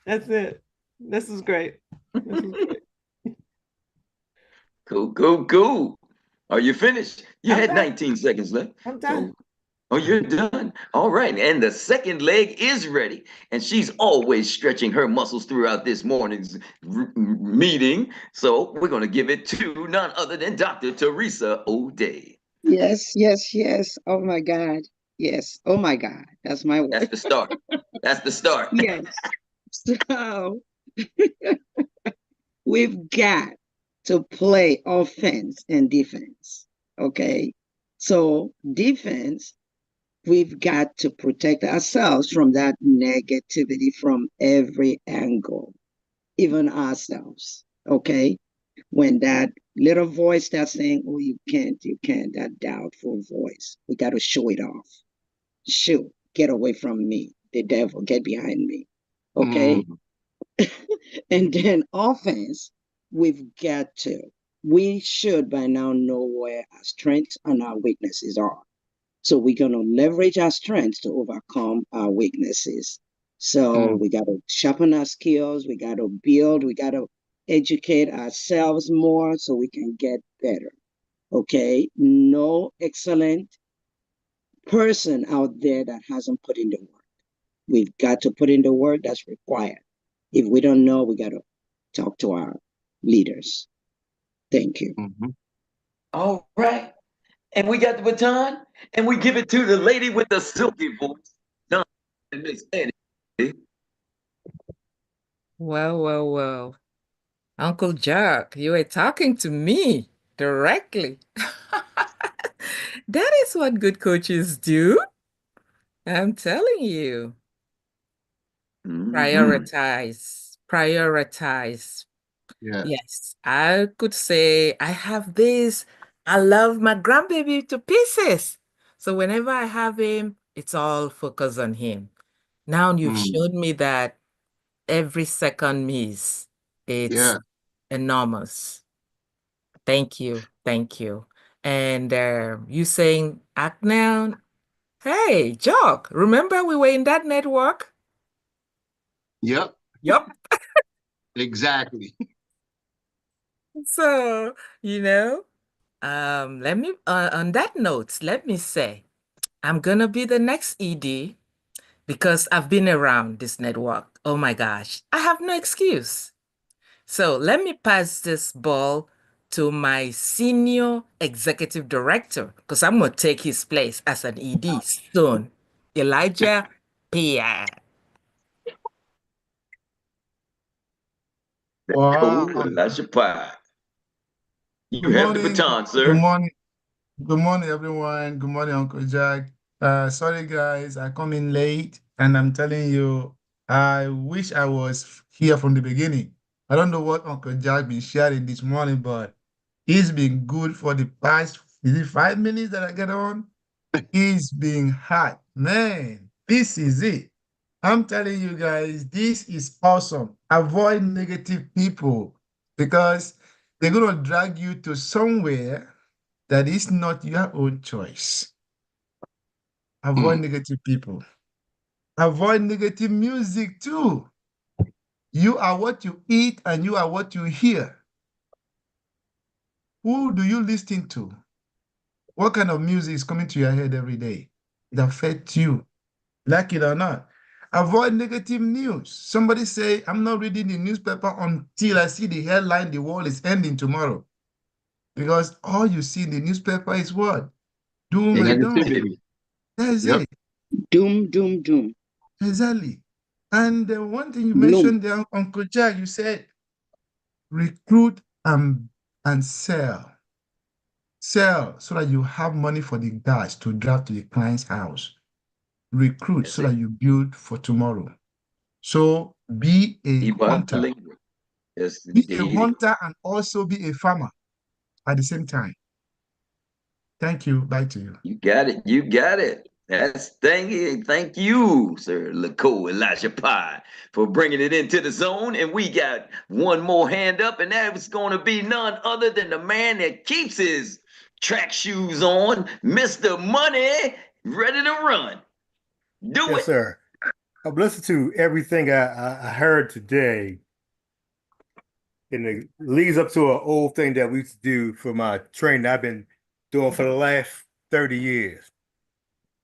that's it. This is great. This is great. Cool. Are you finished? You I'm had done. 19 seconds left. I'm done. Oh, you're done. All right. And the second leg is ready. And she's always stretching her muscles throughout this morning's meeting. So we're going to give it to none other than Dr. Teresa O'Day. Yes. Oh my God. Yes. Oh my God. That's my word. That's the start. That's the start. Yes. So we've got to play offense and defense. Okay. So defense, we've got to protect ourselves from that negativity from every angle, even ourselves. Okay. When that little voice starts saying, oh, you can't, that doubtful voice, we got to show it off. Shoot, get away from me. The devil, get behind me. Okay. And then offense, we should by now know where our strengths and our weaknesses are. So we're going to leverage our strengths to overcome our weaknesses. So we got to sharpen our skills. We got to build. We got to educate ourselves more so we can get better. Okay. No excellent person out there that hasn't put in the work. We've got to put in the work that's required. If we don't know, we got to talk to our leaders. Thank you. All right. And we got the baton, and we give it to the lady with the silky voice, Donna and Miss Annie. Well. Uncle Jack, you were talking to me directly. That is what good coaches do. I'm telling you. Prioritize. Yes, I could say I have this. I love my grandbaby to pieces. So whenever I have him, it's all focused on him. Now you've showed me that every second miss, it's enormous. Thank you. And you saying act now? Hey, Jock, remember we were in that network? Yep. Yep. Exactly. So, let me, on that note, let me say, I'm gonna be the next ED because I've been around this network. Oh my gosh, I have no excuse. So let me pass this ball to my senior executive director, because I'm going to take his place as an ED soon, Elijah Pierre. Cool, Wow. Elijah Pie. You Good have the morning. baton, Good sir. morning. Good morning, everyone. Good morning, Uncle Jack. Sorry, guys, I come in late, and I'm telling you, I wish I was here from the beginning. I don't know what Uncle Jack been sharing this morning, but he's been good for the past, is it 5 minutes that I get on? He's been hot. Man, this is it. I'm telling you guys, this is awesome. Avoid negative people because they're going to drag you to somewhere that is not your own choice. Avoid negative people. Avoid negative music too. You are what you eat and you are what you hear. Who do you listen to? What kind of music is coming to your head every day? It affects you, like it or not. Avoid negative news. Somebody say, I'm not reading the newspaper until I see the headline, the world is ending tomorrow. Because all you see in the newspaper is what? Doom and doom. Negativity. That's Yep. it. Doom, doom, doom. Exactly. And the one thing you Gloom. mentioned there, Uncle Jack, you said recruit and sell. Sell so that you have money for the gas to drive to the client's house. Recruit so that you build for tomorrow. So be a hunter. Yes, Be a indeed. hunter and also be a farmer at the same time. Thank you. Back to you. You got it. You got it. Thank you, Sir Laco Elijah Pie, for bringing it into the zone. And we got one more hand up, and that was going to be none other than the man that keeps his track shoes on, Mr. Money, ready to run. Do Yes, it. sir. I've listened to everything I heard today, and it leads up to an old thing that we used to do for my training I've been doing for the last 30 years.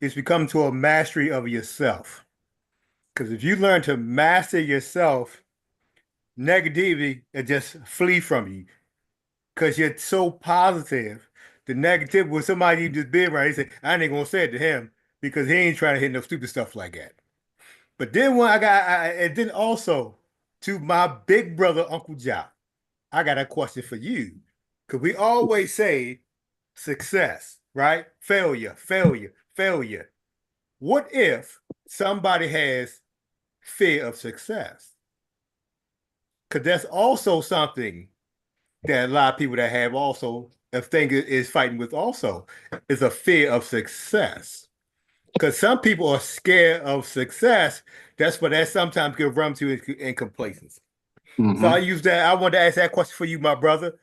It's become to a mastery of yourself. Because if you learn to master yourself, negativity will just flee from you. Because you're so positive. The negative, when somebody just been right, they say, I ain't gonna say it to him because he ain't trying to hit no stupid stuff like that. But then when and then also to my big brother, Uncle Jock, I got a question for you. Because we always say success, right? Failure, failure, failure. What if somebody has fear of success? Because that's also something that a lot of people that have also, a thing is fighting with also, is a fear of success. Because some people are scared of success. That's what that sometimes can run to in complacency. So I use that. I want to ask that question for you, my brother.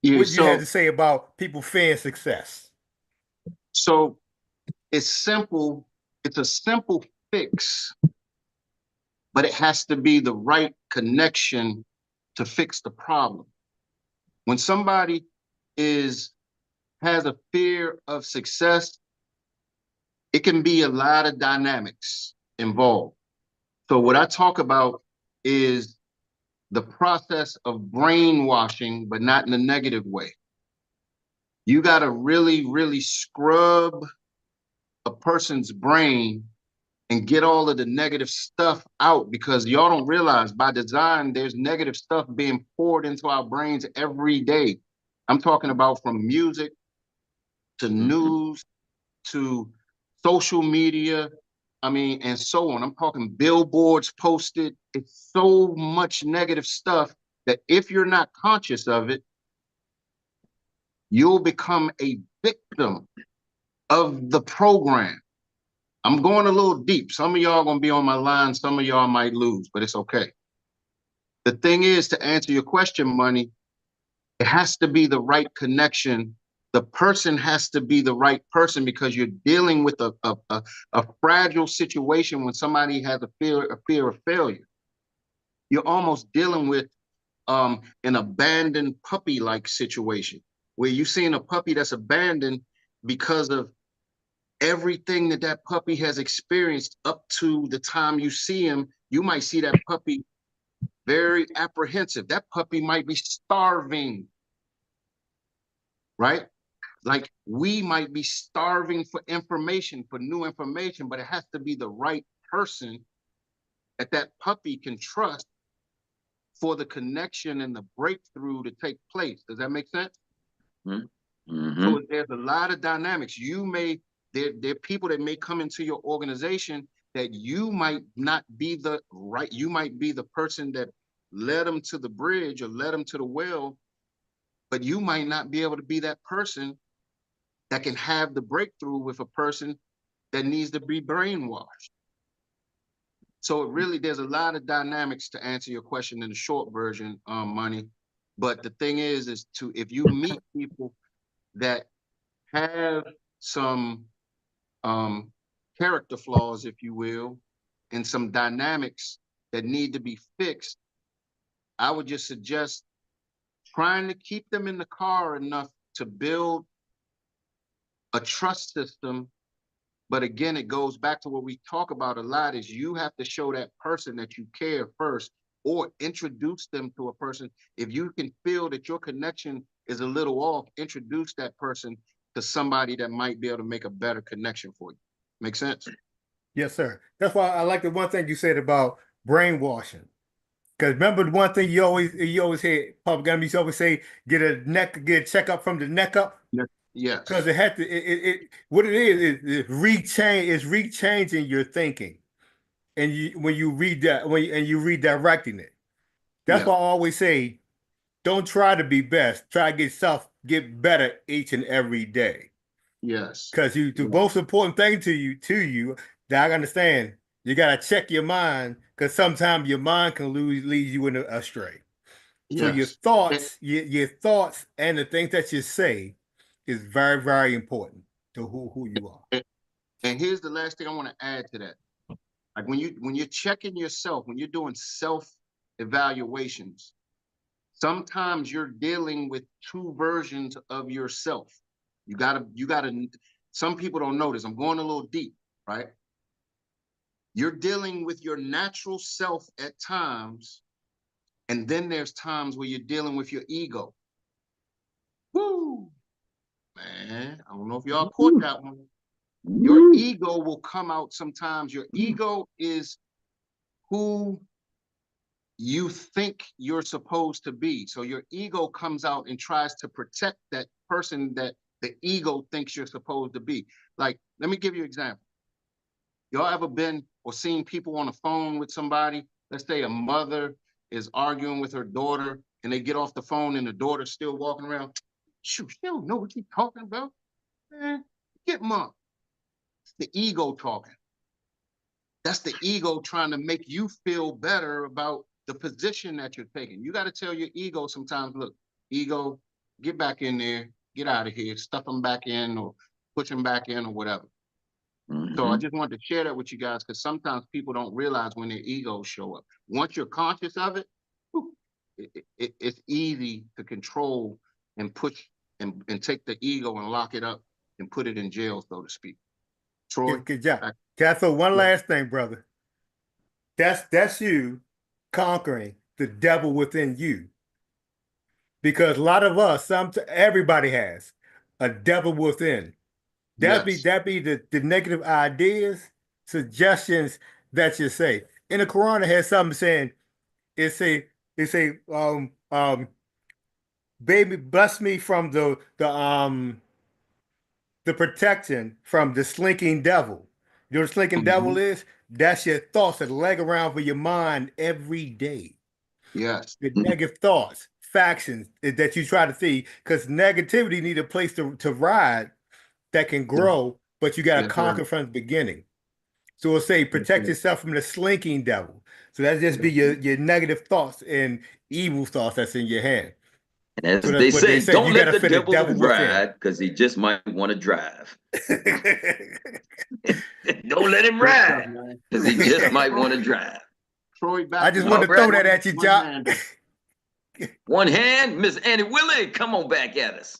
Yeah, What you had to so say about people fearing success? so it's simple. It's a simple fix, but it has to be the right connection to fix the problem. When somebody has a fear of success, it can be a lot of dynamics involved. So what I talk about is the process of brainwashing, but not in a negative way. You got to really, really scrub a person's brain and get all of the negative stuff out, because y'all don't realize by design, there's negative stuff being poured into our brains every day. I'm talking about from music to news to social media, I mean, and so on. I'm talking billboards posted. It's so much negative stuff that if you're not conscious of it, you'll become a victim of the program. I'm going a little deep. Some of y'all gonna be on my line. Some of y'all might lose, but it's okay. The thing is, to answer your question, Money, it has to be the right connection. The person has to be the right person, because you're dealing with a fragile situation when somebody has a fear of failure. You're almost dealing with an abandoned puppy-like situation where you're seeing a puppy that's abandoned because of everything that puppy has experienced up to the time you see him. You might see that puppy very apprehensive. That puppy might be starving. right? Like we might be starving for information, for new information, but it has to be the right person that puppy can trust for the connection and the breakthrough to take place. Does that make sense? Mm-hmm. So there's a lot of dynamics. There are people that may come into your organization that you might not be you might be the person that led them to the bridge or led them to the well, but you might not be able to be that person that can have the breakthrough with a person that needs to be brainwashed. So there's a lot of dynamics to answer your question in the short version, Money. But the thing is if you meet people that have some character flaws, if you will, and some dynamics that need to be fixed, I would just suggest trying to keep them in the car enough to build a trust system. But again, it goes back to what we talk about a lot is you have to show that person that you care first or introduce them to a person. If you can feel that your connection is a little off, introduce that person to somebody that might be able to make a better connection for you. Make sense? Yes, sir. That's why I like the one thing you said about brainwashing. Because remember the one thing you always hear public enemies always say, get a checkup from the neck up. Yes. Because it had to what it is rechanging your thinking. And when you read that, and you redirecting it. That's why I always say, don't try to be best. Try to get better each and every day. Yes. Because the most important thing to you that I understand, you gotta check your mind because sometimes your mind can lead you astray. Yes. So your thoughts and the things that you say is very, very important to who you are. And here's the last thing I want to add to that. Like when you're checking yourself, when you're doing self-evaluations, sometimes you're dealing with two versions of yourself. You gotta, some people don't notice. I'm going a little deep, right? You're dealing with your natural self at times, and then there's times where you're dealing with your ego. Woo! Man, I don't know if y'all caught that one. Your ego will come out sometimes. Your ego is who you think you're supposed to be. So your ego comes out and tries to protect that person that the ego thinks you're supposed to be. Like, let me give you an example. Y'all ever been or seen people on the phone with somebody? Let's say a mother is arguing with her daughter and they get off the phone and the daughter's still walking around. Shoot, she don't know what you're talking about. Man, get mom. It's the ego talking. That's the ego trying to make you feel better about the position that you're taking. You got to tell your ego sometimes, look, ego, get back in there, get out of here, stuff them back in or push them back in or whatever. So I just wanted to share that with you guys because sometimes people don't realize when their egos show up. Once you're conscious of it, it's easy to control and push and take the ego and lock it up and put it in jail, so to speak. Troy? Good job. So one last thing, brother. That's you conquering the devil within you. Because a lot of us, everybody has a devil within. That be the negative ideas, suggestions that you say. In the Quran, it has something saying, baby, bless me from the protection from the slinking devil. You know what the slinking devil is? That's your thoughts that leg around for your mind every day. Yes. The negative thoughts, factions that you try to see, because negativity need a place to ride that can grow, but you got to conquer from the beginning. So it'll say protect yourself from the slinking devil. So that just be your negative thoughts and evil thoughts that's in your head. And so as that's they what say, don't you let got to the fit devil, the devil within. ride because he just might want to drive. Don't let him ride because he just might want to drive. Troy, I just want to throw that at you, Jock. One hand, Miss Annie Willie, come on back at us.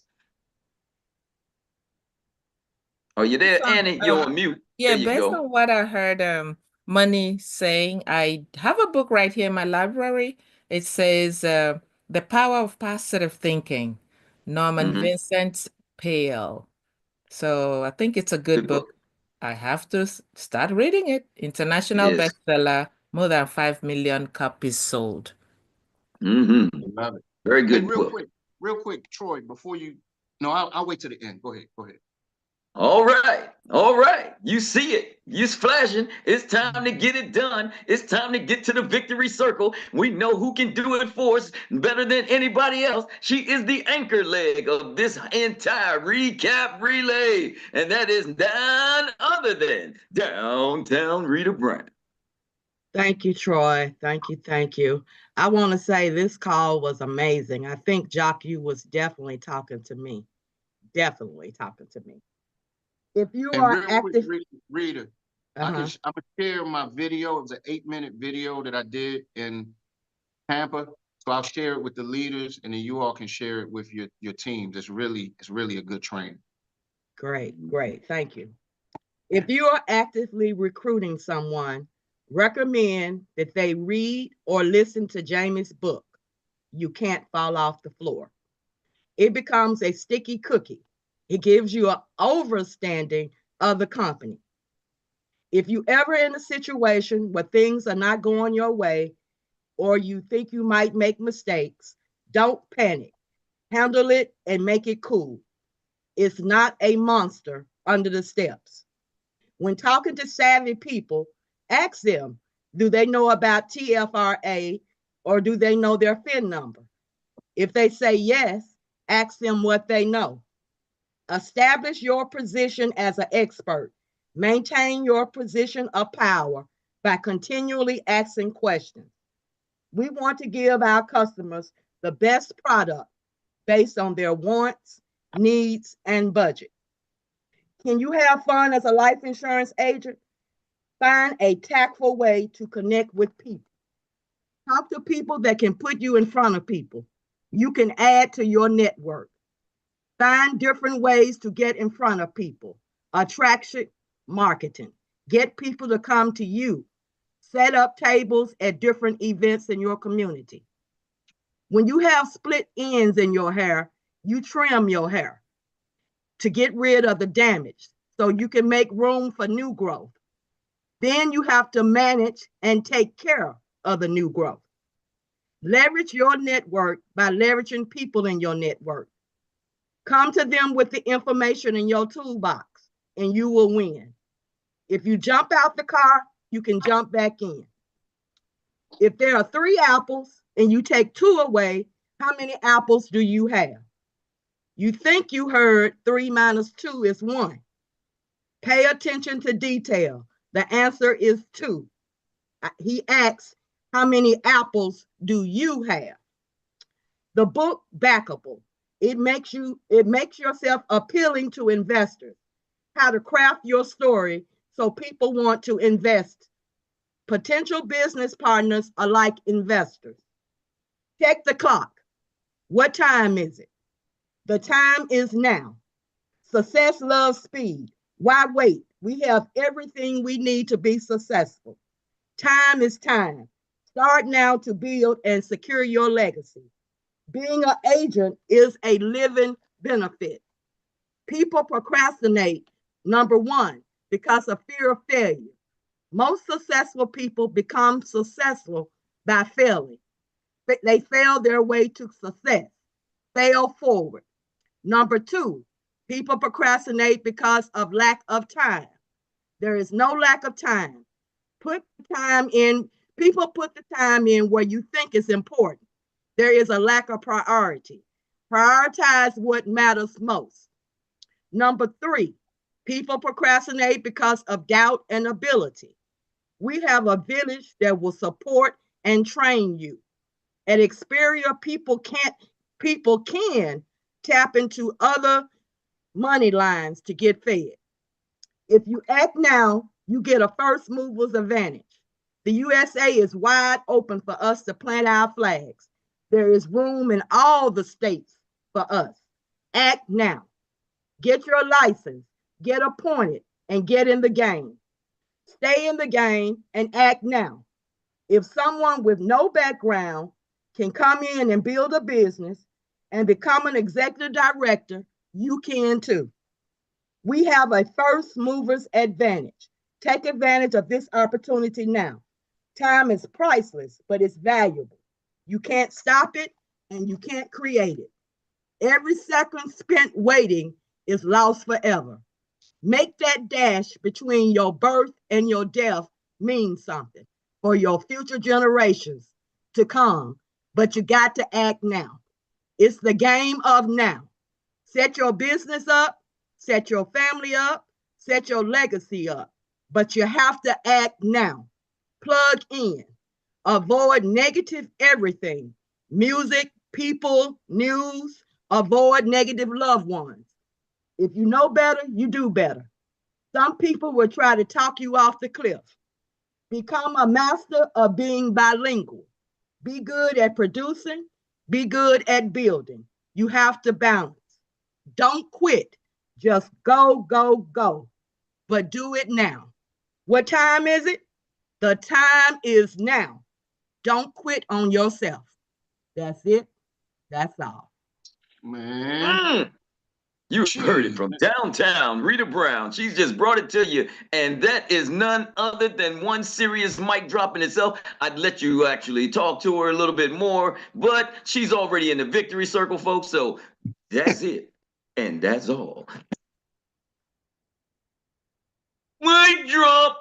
Are you there, Annie? You're on mute. Yeah, there you based go. on what I heard Money saying, I have a book right here in my library. It says The Power of Positive Thinking. Norman Mhm. Vincent Peale. So I think it's a good Good book. book. I have to start reading it. International Yes. bestseller, more than 5 million copies sold. Hmm. Love it. Very Hey, good book. real quick, Troy, before you, no, I'll wait to the end. Go ahead, go ahead. All right. All right. You see it. It's flashing. It's time to get it done. It's time to get to the victory circle. We know who can do it for us better than anybody else. She is the anchor leg of this entire recap relay. And that is none other than Downtown Rita Brand. Thank you, Troy. Thank you. Thank you. I want to say this call was amazing. I think Jock, you was definitely talking to me. Definitely talking to me. If you And are real quick, active, Rita, I'm gonna share my video. It was an 8-minute video that I did in Tampa. So I'll share it with the leaders, and then you all can share it with your teams. It's really a good training. Great, great. Thank you. If you are actively recruiting someone, recommend that they read or listen to Jamie's book, You Can't Fall Off the Floor. It becomes a sticky cookie. It gives you an overstanding of the company. If you ever in a situation where things are not going your way or you think you might make mistakes, don't panic. Handle it and make it cool. It's not a monster under the steps. When talking to savvy people, ask them, do they know about TFRA or do they know their PIN number? If they say yes, ask them what they know. Establish your position as an expert. Maintain your position of power by continually asking questions. We want to give our customers the best product based on their wants, needs, and budget. Can you have fun as a life insurance agent? Find a tactful way to connect with people. Talk to people that can put you in front of people. You can add to your network. Find different ways to get in front of people. Attraction marketing. Get people to come to you. Set up tables at different events in your community. When you have split ends in your hair, you trim your hair to get rid of the damage so you can make room for new growth. Then you have to manage and take care of the new growth. Leverage your network by leveraging people in your network. Come to them with the information in your toolbox and you will win. If you jump out the car, you can jump back in. If there are 3 apples and you take 2 away, how many apples do you have? You think you heard 3 minus 2 is 1. Pay attention to detail. The answer is 2. He asks, how many apples do you have? The book Backable. It makes yourself appealing to investors. How to craft your story so people want to invest. Potential business partners are like investors. Check the clock. What time is it? The time is now. Success loves speed. Why wait? We have everything we need to be successful. Time is time. Start now to build and secure your legacy. Being an agent is a living benefit. People procrastinate, number 1, because of fear of failure. Most successful people become successful by failing. They fail their way to success. Fail forward. Number 2, people procrastinate because of lack of time. There is no lack of time. Put the time in, people put the time in where you think is important. There is a lack of priority. Prioritize what matters most. Number 3, people procrastinate because of doubt and ability. We have a village that will support and train you. At Xperia, people can tap into other money lines to get fed. If you act now, you get a first mover's advantage. The USA is wide open for us to plant our flags. There is room in all the states for us. Act now. Get your license, get appointed, and get in the game. Stay in the game and act now. If someone with no background can come in and build a business and become an executive director, you can too. We have a first mover's advantage. Take advantage of this opportunity now. Time is priceless, but it's valuable. You can't stop it and you can't create it. Every second spent waiting is lost forever. Make that dash between your birth and your death mean something for your future generations to come, but you got to act now. It's the game of now. Set your business up, set your family up, set your legacy up, but you have to act now. Plug in. Avoid negative everything. Music, people, news. Avoid negative loved ones. If you know better, you do better. Some people will try to talk you off the cliff. Become a master of being bilingual. Be good at producing, be good at building. You have to balance. Don't quit. Just go, go, go. But do it now. What time is it? The time is now. Don't quit on yourself. That's it. That's all. Man. You heard it from downtown, Rita Brown. She's just brought it to you. And that is none other than one serious mic drop in itself. I'd let you actually talk to her a little bit more, but she's already in the victory circle, folks. So that's it. And that's all. Mic drop.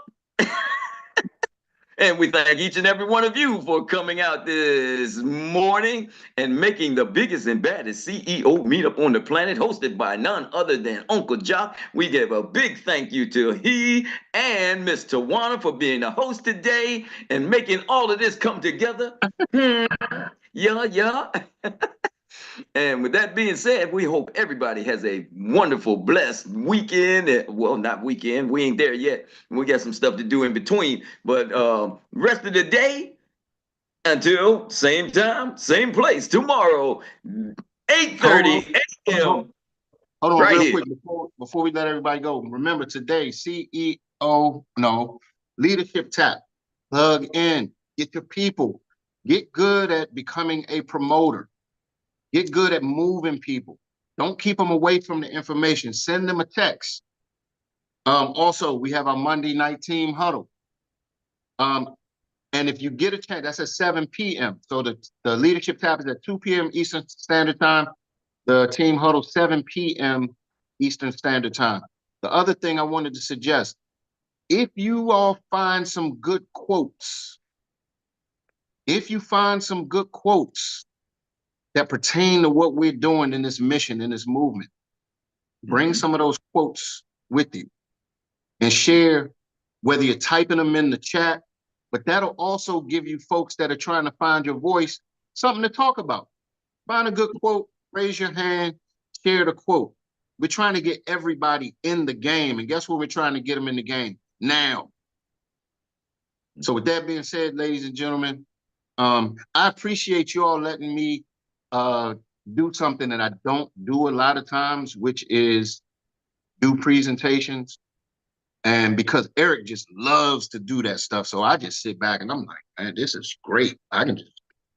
And we thank each and every one of you for coming out this morning and making the biggest and baddest CEO meetup on the planet, hosted by none other than Uncle Jock. We give a big thank you to he and Miss Tawana for being the host today and making all of this come together. Yeah. And with that being said, we hope everybody has a wonderful, blessed weekend. Well, not weekend. We ain't there yet. We got some stuff to do in between. But rest of the day, until same time, same place, tomorrow, 8:30 a.m. Hold on right real here. quick before we let everybody go. Remember today, leadership tap. Plug in. Get your people. Get good at becoming a promoter. Get good at moving people. Don't keep them away from the information. Send them a text. Also, we have our Monday night team huddle. And if you get a chance, that's at 7 p.m. So the leadership tap is at 2 p.m. Eastern Standard Time. The team huddle 7 p.m. Eastern Standard Time. The other thing I wanted to suggest, if you all find some good quotes, that pertain to what we're doing in this mission, in this movement, bring some of those quotes with you and share, whether you're typing them in the chat, but that'll also give you folks that are trying to find your voice something to talk about. Find a good quote, raise your hand, share the quote. We're trying to get everybody in the game. And guess what? We're trying to get them in the game now. So with that being said, ladies and gentlemen, I appreciate you all letting me do something that I don't do a lot of times, which is do presentations. And because Eric just loves to do that stuff, so I just sit back and I'm like, man, this is great. I can just,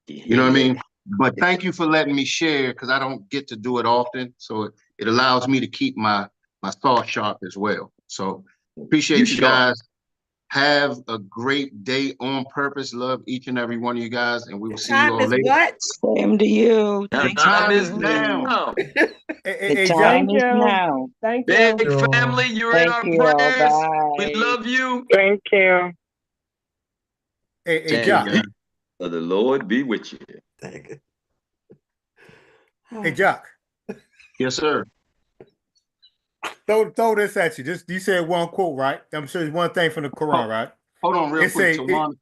you know what I mean? But thank you for letting me share, because I don't get to do it often. So it allows me to keep my thoughts sharp as well. So appreciate you guys. Have a great day on purpose. Love each and every one of you guys, and we will see you all later. What? Same to you. The Thank time you. is now. The time is now. Thank Big you. family, you're in Thank our you all. prayers. Bye. We love you. Thank you. Hey, Jock. The Lord be with you. Hey, Jock. Yes, sir. Throw this at you. Just you said one quote, right? I'm sure it's one thing from the Quran, right? Hold on real quick.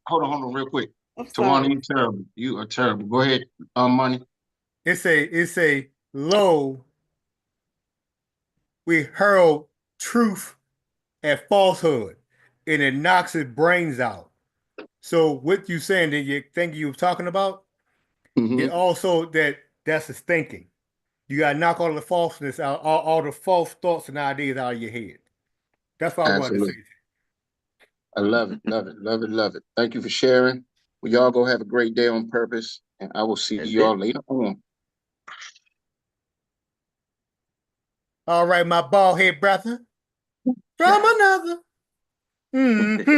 Hold on real quick. Tawana, you terrible. You are terrible. Go ahead, Money. It's a lo, we hurl truth at falsehood, and it knocks its brains out. So what you saying that you think you were talking about, it also that's his thinking. You gotta knock all the falseness out, all the false thoughts and ideas out of your head. That's what I wanted to say. I love it, love it, love it, love it. Thank you for sharing. Well, y'all go have a great day on purpose, and I will see y'all later on. All right, my bald head brother. From another. Mm-hmm.